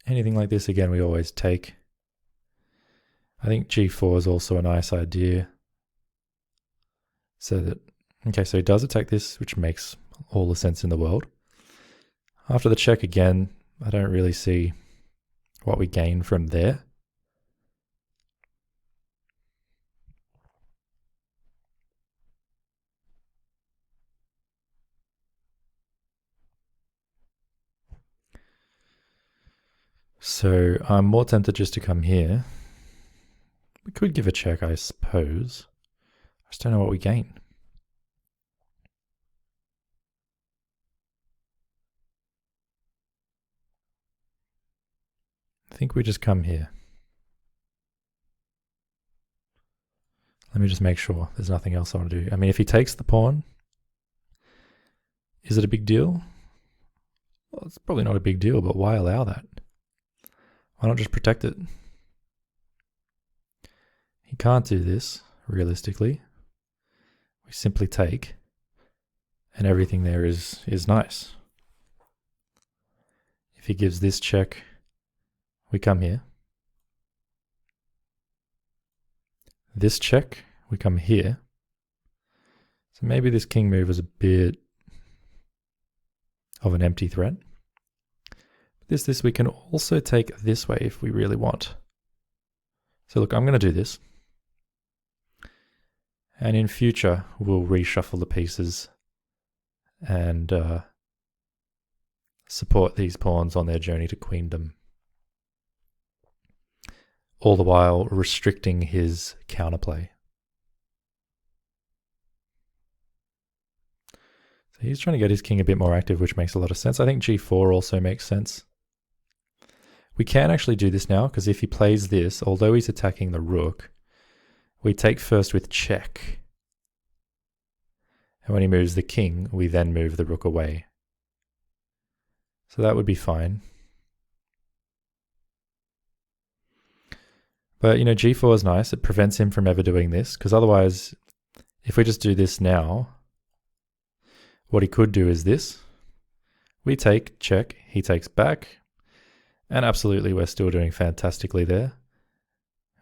Anything like this, again, we always take. I think g4 is also a nice idea. So that, okay, so he does attack this, which makes all the sense in the world. After the check again, I don't really see what we gain from there. So I'm more tempted just to come here. We could give a check, I suppose. I just don't know what we gain. I think we just come here. Let me just make sure there's nothing else I want to do. I mean, if he takes the pawn, is it a big deal? Well, it's probably not a big deal, but why allow that? Why not just protect it? He can't do this, realistically. We simply take, and everything there is nice. If he gives this check, we come here. this check, we come here. So maybe this king move was a bit of an empty threat. This we can also take this way if we really want. So look, I'm going to do this. And in future, we'll reshuffle the pieces and support these pawns on their journey to queendom. All the while restricting his counterplay. So he's trying to get his king a bit more active, which makes a lot of sense. I think g4 also makes sense. We can actually do this now, because if he plays this, although he's attacking the rook, we take first with check. And when he moves the king, we then move the rook away. So that would be fine. But, you know, g4 is nice. It prevents him from ever doing this, because otherwise, if we just do this now, what he could do is this. We take, check, he takes back, and absolutely we're still doing fantastically there.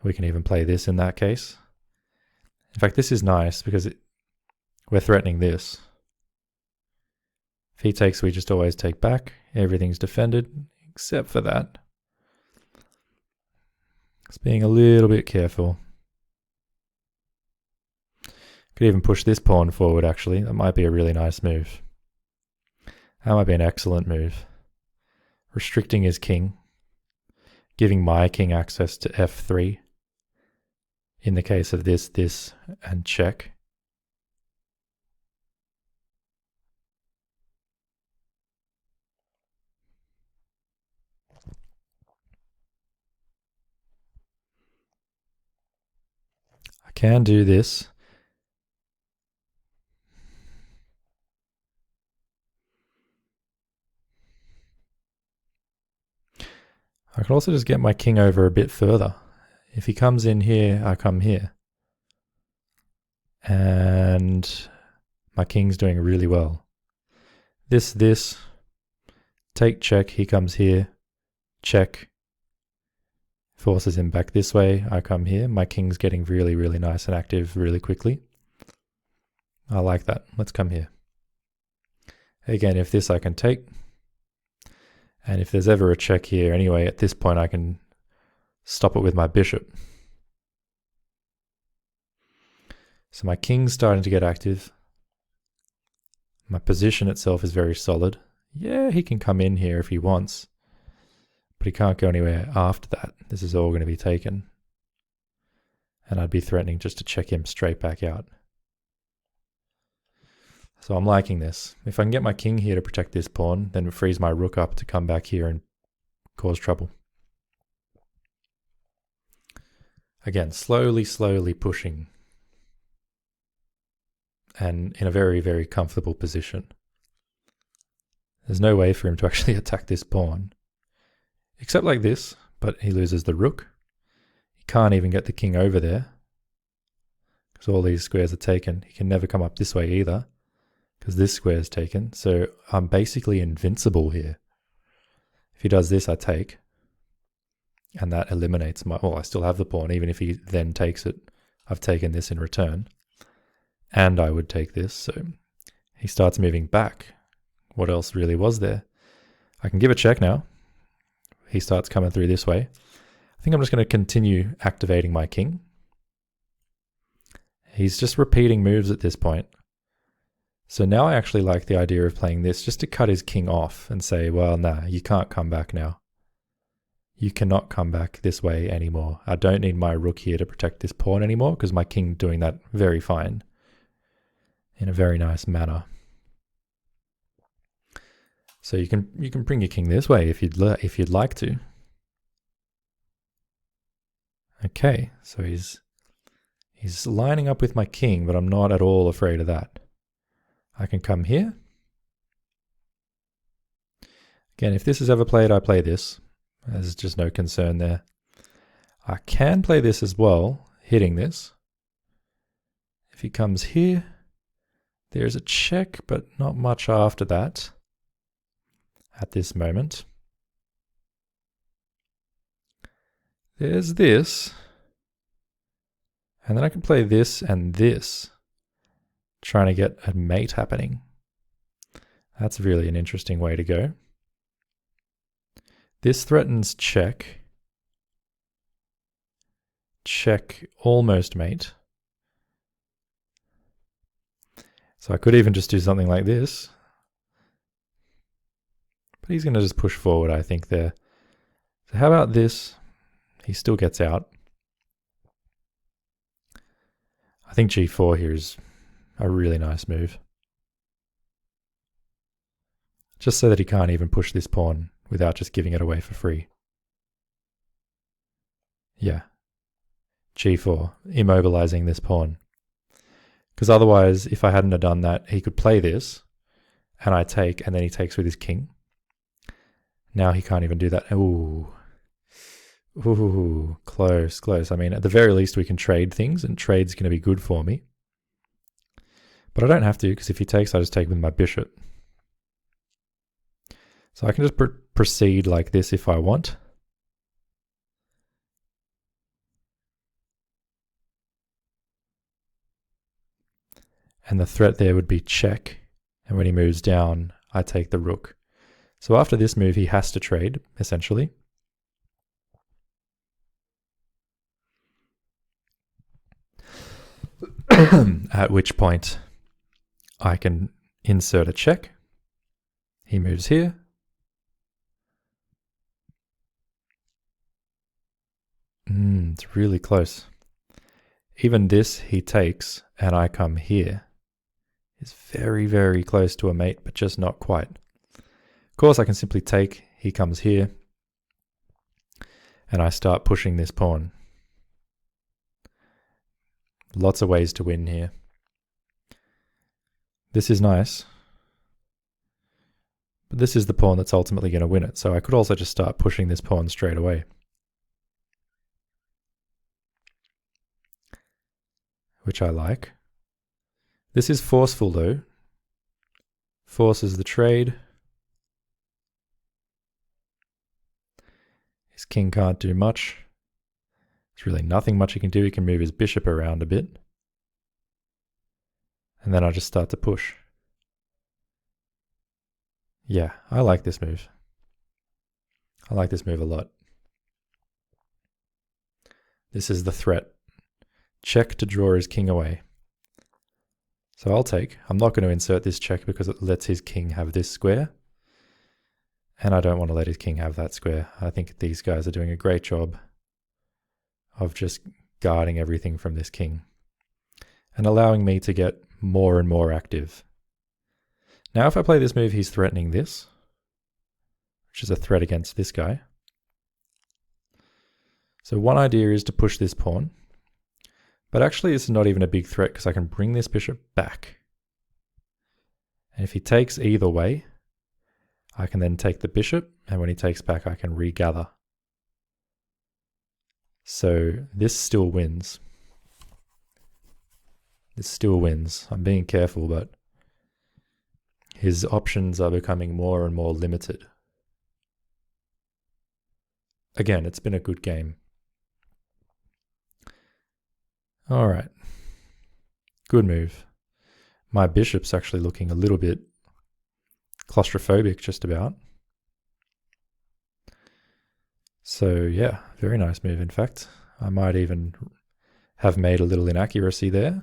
We can even play this in that case. In fact, this is nice because we're threatening this. If he takes, we just always take back. Everything's defended, except for that. Just being a little bit careful. Could even push this pawn forward, actually. That might be a really nice move. That might be an excellent move. Restricting his king. Giving my king access to f3. In the case of this, and check. I can do this. I can also just get my king over a bit further. If he comes in here, I come here. And my king's doing really well. This, take check, he comes here, check. Forces him back this way, I come here. My king's getting really, really nice and active really quickly. I like that. Let's come here. Again, if this I can take. And if there's ever a check here anyway, at this point I can stop it with my bishop. So my king's starting to get active. My position itself is very solid. Yeah, he can come in here if he wants. But he can't go anywhere after that. This is all going to be taken. And I'd be threatening just to check him straight back out. So I'm liking this. If I can get my king here to protect this pawn, then it frees my rook up to come back here and cause trouble. Again, slowly pushing. And in a very, very comfortable position. There's no way for him to actually attack this pawn. Except like this, but he loses the rook. He can't even get the king over there. Because all these squares are taken. He can never come up this way either. Because this square is taken. So I'm basically invincible here. If he does this, I take. And that eliminates my... Well, I still have the pawn. Even if he then takes it, I've taken this in return. And I would take this. So he starts moving back. What else really was there? I can give a check now. He starts coming through this way. I think I'm just going to continue activating my king. He's just repeating moves at this point. So now I actually like the idea of playing this just to cut his king off and say, well, nah, you can't come back now. You cannot come back this way anymore. I don't need my rook here to protect this pawn anymore because my king doing that very fine in a very nice manner. So you can bring your king this way if you'd like to. Okay, so he's lining up with my king, but I'm not at all afraid of that. I can come here. Again, if this is ever played, I play this. There's just no concern there. I can play this as well, hitting this. If he comes here, there's a check, but not much after that at this moment. There's this. And then I can play this and this, trying to get a mate happening. That's really an interesting way to go. This threatens check. Check, almost mate. So I could even just do something like this. But he's going to just push forward, I think, there. So how about this? He still gets out. I think g4 here is a really nice move. Just so that he can't even push this pawn without just giving it away for free. Yeah. g4, immobilizing this pawn. Because otherwise, if I hadn't have done that, he could play this, and I take, and then he takes with his king. Now he can't even do that. Ooh. Ooh, close, close. I mean, at the very least, we can trade things, and trade's going to be good for me. But I don't have to, because if he takes, I just take with my bishop. So I can just proceed like this if I want. And the threat there would be check. And when he moves down, I take the rook. So after this move, he has to trade, essentially. At which point, I can insert a check. He moves here. It's really close. Even this he takes, and I come here. It's very, very close to a mate, but just not quite. Of course, I can simply take, he comes here, and I start pushing this pawn. Lots of ways to win here. This is nice. But this is the pawn that's ultimately going to win it, so I could also just start pushing this pawn straight away. Which I like. This is forceful though. Forces the trade. His king can't do much. There's really nothing much he can do. He can move his bishop around a bit. And then I just start to push. Yeah, I like this move. I like this move a lot. This is the threat. Check to draw his king away. So I'll take. I'm not going to insert this check because it lets his king have this square. And I don't want to let his king have that square. I think these guys are doing a great job of just guarding everything from this king and allowing me to get more and more active. Now if I play this move, he's threatening this, which is a threat against this guy. So one idea is to push this pawn. But actually it's not even a big threat because I can bring this bishop back. And if he takes either way, I can then take the bishop, and when he takes back, I can regather. So this still wins. This still wins. I'm being careful, but his options are becoming more and more limited. Again, it's been a good game. All right. Good move. My bishop's actually looking a little bit claustrophobic just about. So yeah, very nice move in fact. I might even have made a little inaccuracy there.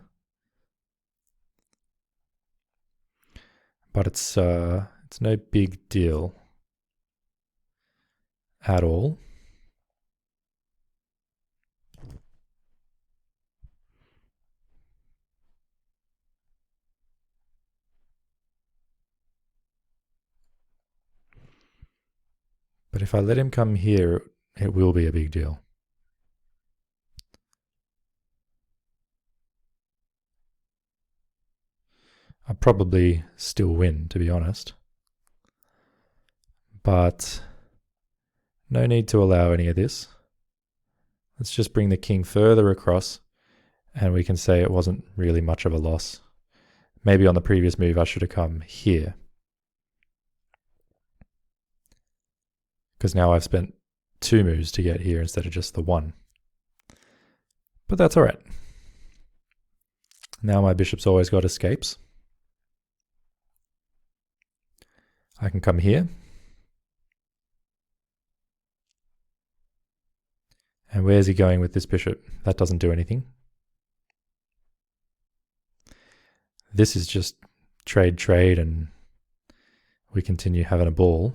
But it's no big deal at all. But if I let him come here, it will be a big deal. I'll probably still win, to be honest. But no need to allow any of this. Let's just bring the king further across, and we can say it wasn't really much of a loss. Maybe on the previous move I should have come here. Because now I've spent 2 moves to get here instead of just the 1. But that's all right. Now my bishop's always got escapes. I can come here. And where's he going with this bishop? That doesn't do anything. This is just trade, and we continue having a ball.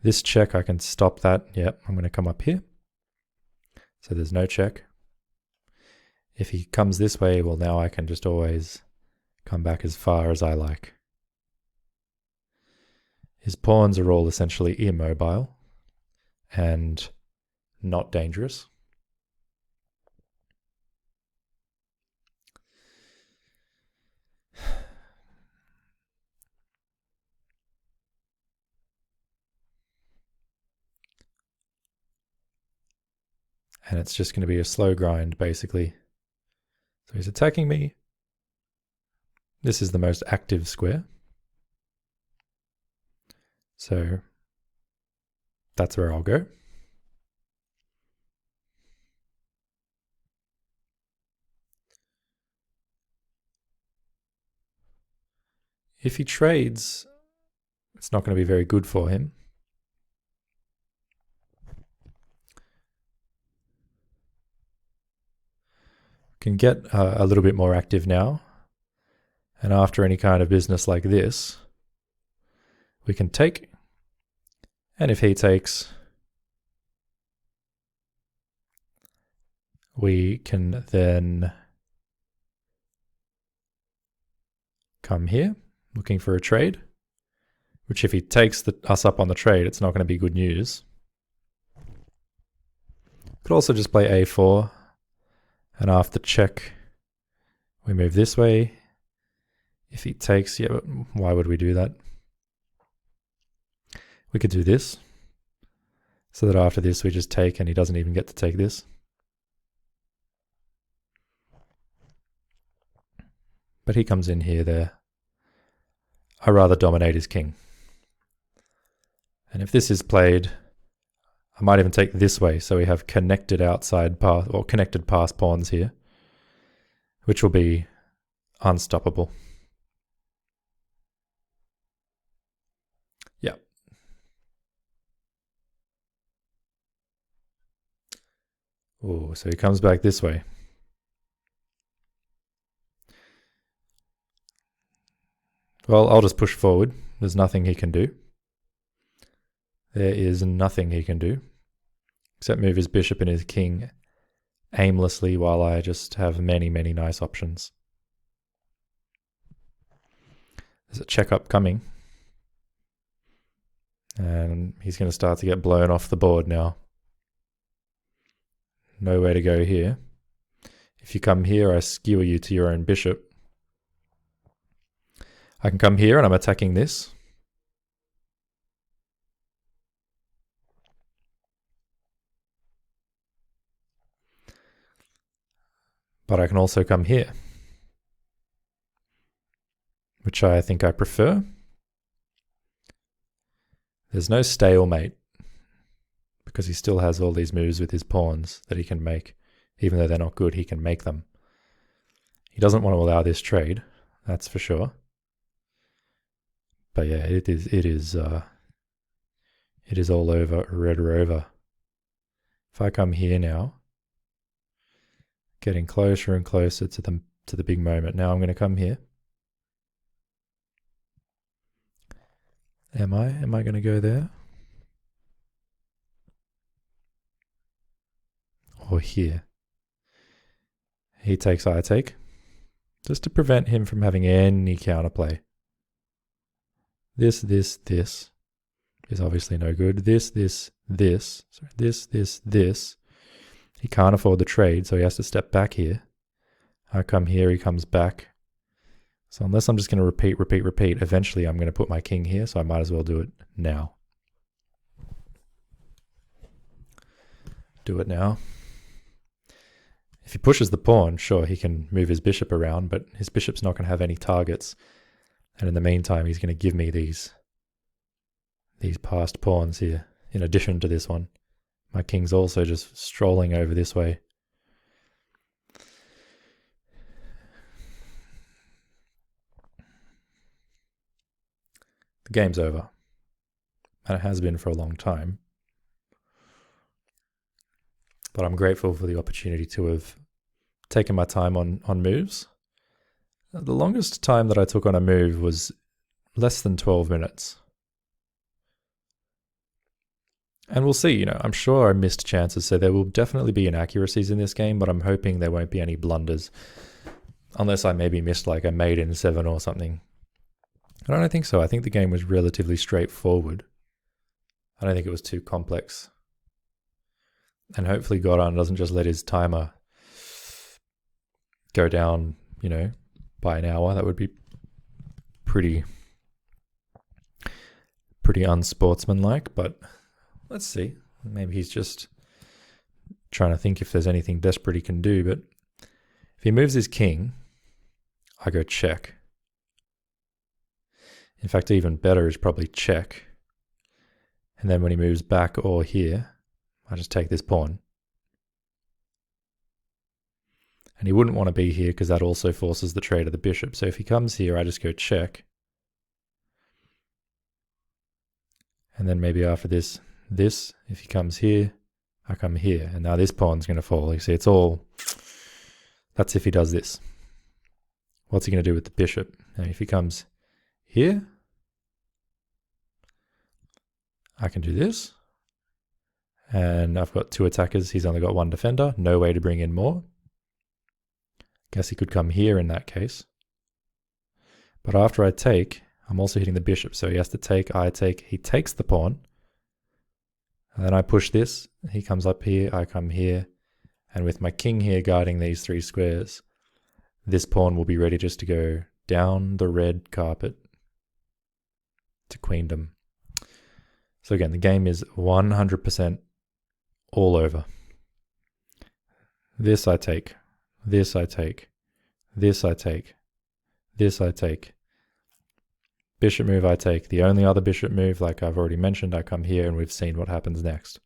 This check, I can stop that. Yep, I'm going to come up here. So there's no check. If he comes this way, well, now I can just always come back as far as I like. His pawns are all essentially immobile and not dangerous. And it's just going to be a slow grind, basically. So he's attacking me. This is the most active square. So that's where I'll go. If he trades, it's not going to be very good for him. Can get a little bit more active now. And after any kind of business like this, we can take. And if he takes, we can then come here, looking for a trade, which if he takes us up on the trade, it's not going to be good news. Could also just play a4, and after check, we move this way. If he takes, yeah, but why would we do that? We could do this, so that after this we just take and he doesn't even get to take this. But he comes in here, there. I rather dominate his king. And if this is played, I might even take this way, so we have connected outside path, or connected pass pawns here, which will be unstoppable. Yeah. Oh, so he comes back this way. Well, I'll just push forward. There's nothing he can do. There is nothing he can do, except move his bishop and his king aimlessly while I just have many, many nice options. There's a check up coming. And he's going to start to get blown off the board now. Nowhere to go here. If you come here, I skewer you to your own bishop. I can come here and I'm attacking this. But I can also come here, which I think I prefer. There's no stalemate, because he still has all these moves with his pawns that he can make. Even though they're not good, he can make them. He doesn't want to allow this trade, that's for sure. But yeah, it is all over, red rover. If I come here now, getting closer and closer to the big moment. Now I'm going to come here. Am I going to go there? Or here? He takes, I take. Just to prevent him from having any counterplay. This is obviously no good. This. He can't afford the trade, so he has to step back here. I come here, he comes back. So unless I'm just going to repeat, eventually I'm going to put my king here, so I might as well do it now. Do it now. If he pushes the pawn, sure, he can move his bishop around, but his bishop's not going to have any targets. And in the meantime, he's going to give me these passed pawns here, in addition to this one. My king's also just strolling over this way. the game's over. And it has been for a long time. But I'm grateful for the opportunity to have taken my time on moves. The longest time that I took on a move was less than 12 minutes. And we'll see, I'm sure I missed chances, so there will definitely be inaccuracies in this game, but I'm hoping there won't be any blunders. Unless I maybe missed like a mate in 7 or something. I don't think so. I think the game was relatively straightforward. I don't think it was too complex. And hopefully Goran doesn't just let his timer go down, by an hour. That would be pretty unsportsmanlike, but let's see. Maybe he's just trying to think if there's anything desperate he can do, but if he moves his king, I go check. In fact, even better is probably check. And then when he moves back or here, I just take this pawn. And he wouldn't want to be here because that also forces the trade of the bishop. So if he comes here, I just go check. And then maybe after this, if he comes here, I come here. And now this pawn's going to fall. You see, it's all... That's if he does this. What's he going to do with the bishop? Now, if he comes here, I can do this. And I've got 2 attackers. He's only got 1 defender. No way to bring in more. Guess he could come here in that case. But after I take, I'm also hitting the bishop. So he has to take, I take. He takes the pawn. And then I push this. He comes up here. I come here. And with my king here guarding these 3 squares, this pawn will be ready just to go down the red carpet to queendom. So again, the game is 100% all over. This I take. This I take. This I take. This I take. Bishop move I take. The only other bishop move, like I've already mentioned, I come here and we've seen what happens next.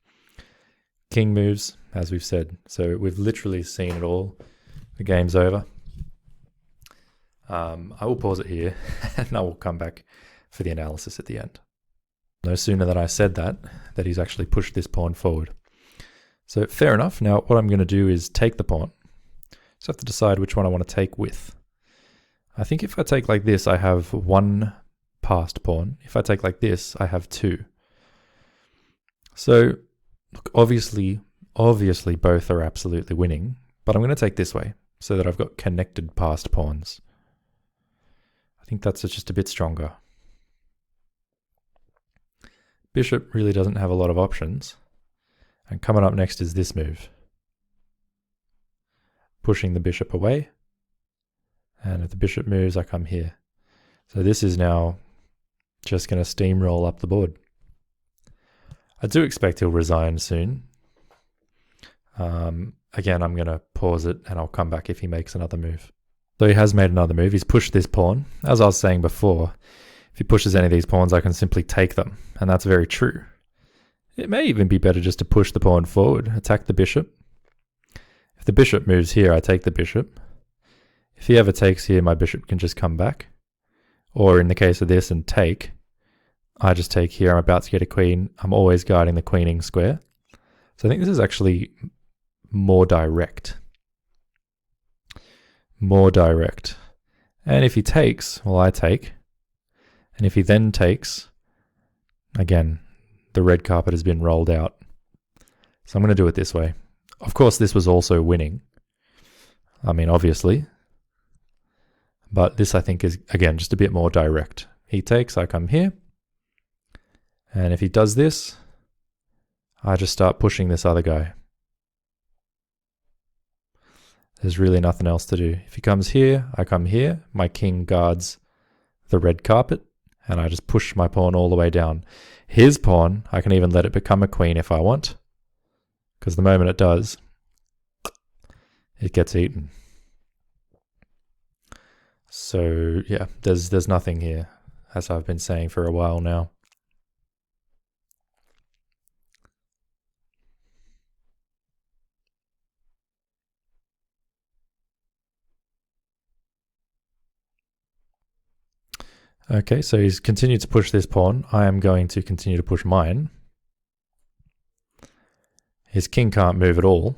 King moves, as we've said. So we've literally seen it all. The game's over. I will pause it here and I will come back for the analysis at the end. No sooner than I said that he's actually pushed this pawn forward. So fair enough. Now what I'm going to do is take the pawn. Just have to decide which one I want to take with. I think if I take like this, I have 1 passed pawn. If I take like this, I have 2. So look, obviously both are absolutely winning, but I'm going to take this way so that I've got connected passed pawns. I think that's just a bit stronger. Bishop really doesn't have a lot of options. And coming up next is this move. Pushing the bishop away. And if the bishop moves, I come here. So this is now just going to steamroll up the board. I do expect he'll resign soon. Again, I'm going to pause it and I'll come back if he makes another move. So he has made another move. He's pushed this pawn. As I was saying before, if he pushes any of these pawns, I can simply take them. And that's very true. It may even be better just to push the pawn forward, attack the bishop. If the bishop moves here, I take the bishop. If he ever takes here, my bishop can just come back. Or in the case of this and take, I just take here. I'm about to get a queen. I'm always guarding the queening square. So I think this is actually more direct. More direct. And if he takes, well, I take. And if he then takes, again, the red carpet has been rolled out. So I'm going to do it this way. Of course, this was also winning. I mean, obviously. But this, I think, is, again, just a bit more direct. He takes, I come here. And if he does this, I just start pushing this other guy. There's really nothing else to do. If he comes here, I come here. My king guards the red carpet. And I just push my pawn all the way down. His pawn, I can even let it become a queen if I want. Because the moment it does, it gets eaten. So yeah, there's nothing here, as I've been saying for a while now. Okay, so he's continued to push this pawn. I am going to continue to push mine. His king can't move at all,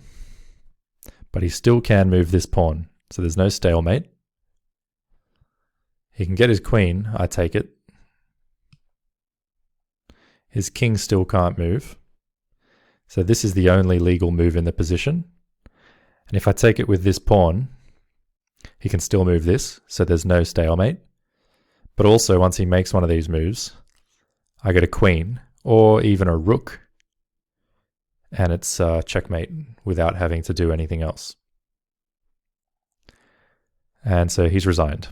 but he still can move this pawn. So there's no stalemate. He can get his queen, I take it. His king still can't move. So this is the only legal move in the position. And if I take it with this pawn, he can still move this, so there's no stalemate. But also, once he makes one of these moves, I get a queen, or even a rook, and it's checkmate without having to do anything else. And so he's resigned.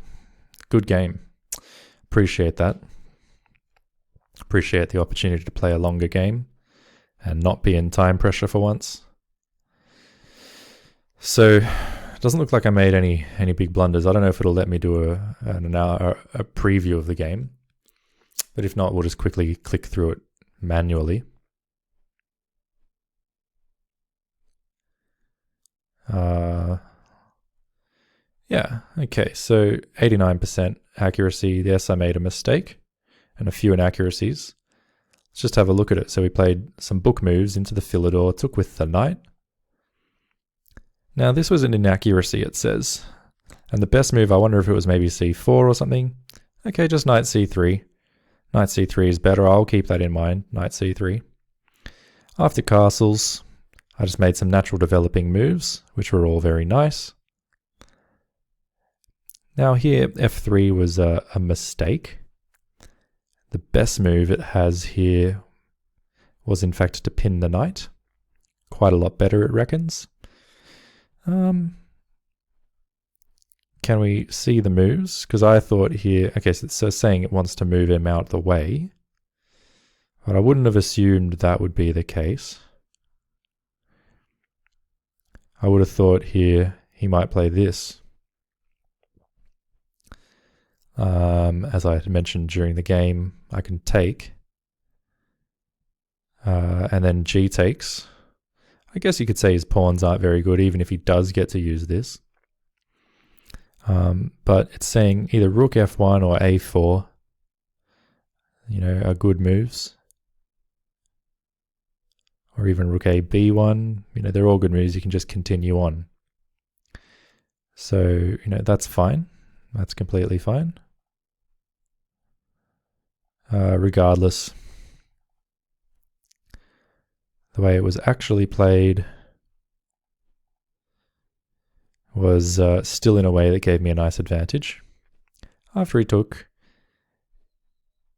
Good game. Appreciate that. Appreciate the opportunity to play a longer game and not be in time pressure for once. So it doesn't look like I made any big blunders. I don't know if it'll let me do a preview of the game, but if not, we'll just quickly click through it manually. Yeah, okay, so 89% accuracy. Yes, I made a mistake and a few inaccuracies. Let's just have a look at it. So we played some book moves into the Philidor, took with the knight. Now this was an inaccuracy, it says. And the best move, I wonder if it was maybe c4 or something. Okay, just knight c3. Knight c3 is better, I'll keep that in mind, knight c3. After castles, I just made some natural developing moves, which were all very nice. Now here, f3 was a mistake. The best move it has here was in fact to pin the knight. Quite a lot better, it reckons. Can we see the moves? Because I thought here, okay, so it's saying it wants to move him out the way, but I wouldn't have assumed that would be the case. I would have thought here he might play this. As I had mentioned during the game, I can take, and then g takes. I guess you could say his pawns aren't very good, even if he does get to use this. But it's saying either rook f1 or a4, you know, are good moves. Or even rook a b1, you know, they're all good moves, you can just continue on. So, you know, that's fine. That's completely fine. Regardless, the way it was actually played was still in a way that gave me a nice advantage. After he took,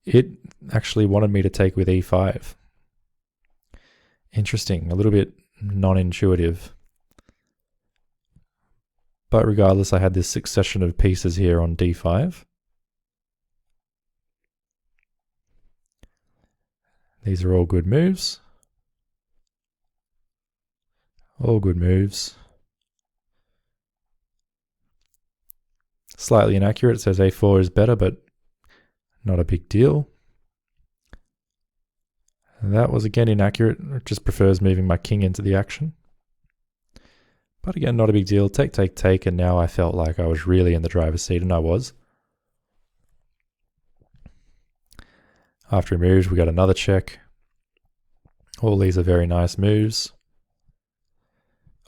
it actually wanted me to take with e5. Interesting, a little bit non-intuitive. But regardless, I had this succession of pieces here on d5. These are all good moves. All good moves. Slightly inaccurate, it says a4 is better, but not a big deal. And that was again inaccurate, it just prefers moving my king into the action. But again, not a big deal, take, take, take, and now I felt like I was really in the driver's seat, and I was. After he moves, we got another check. All these are very nice moves.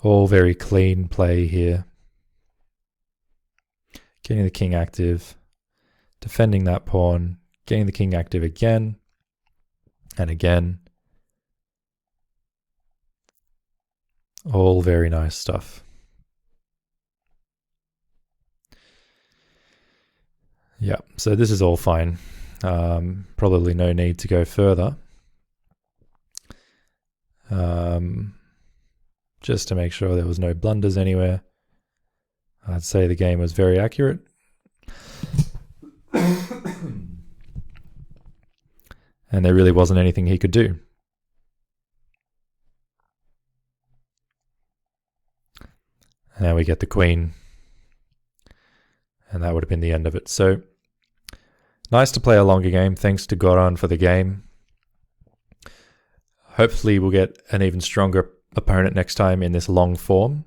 All very clean play here. Getting the king active, defending that pawn, getting the king active again, and again. All very nice stuff. Yeah, so this is all fine. Probably no need to go further. Just to make sure there was no blunders anywhere. I'd say the game was very accurate. And there really wasn't anything he could do. And now we get the queen. And that would have been the end of it. So, nice to play a longer game. Thanks to Goran for the game. Hopefully we'll get an even stronger opponent next time in this long form.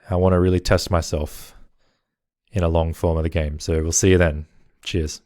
I want to really test myself in a long form of the game. So we'll see you then. Cheers.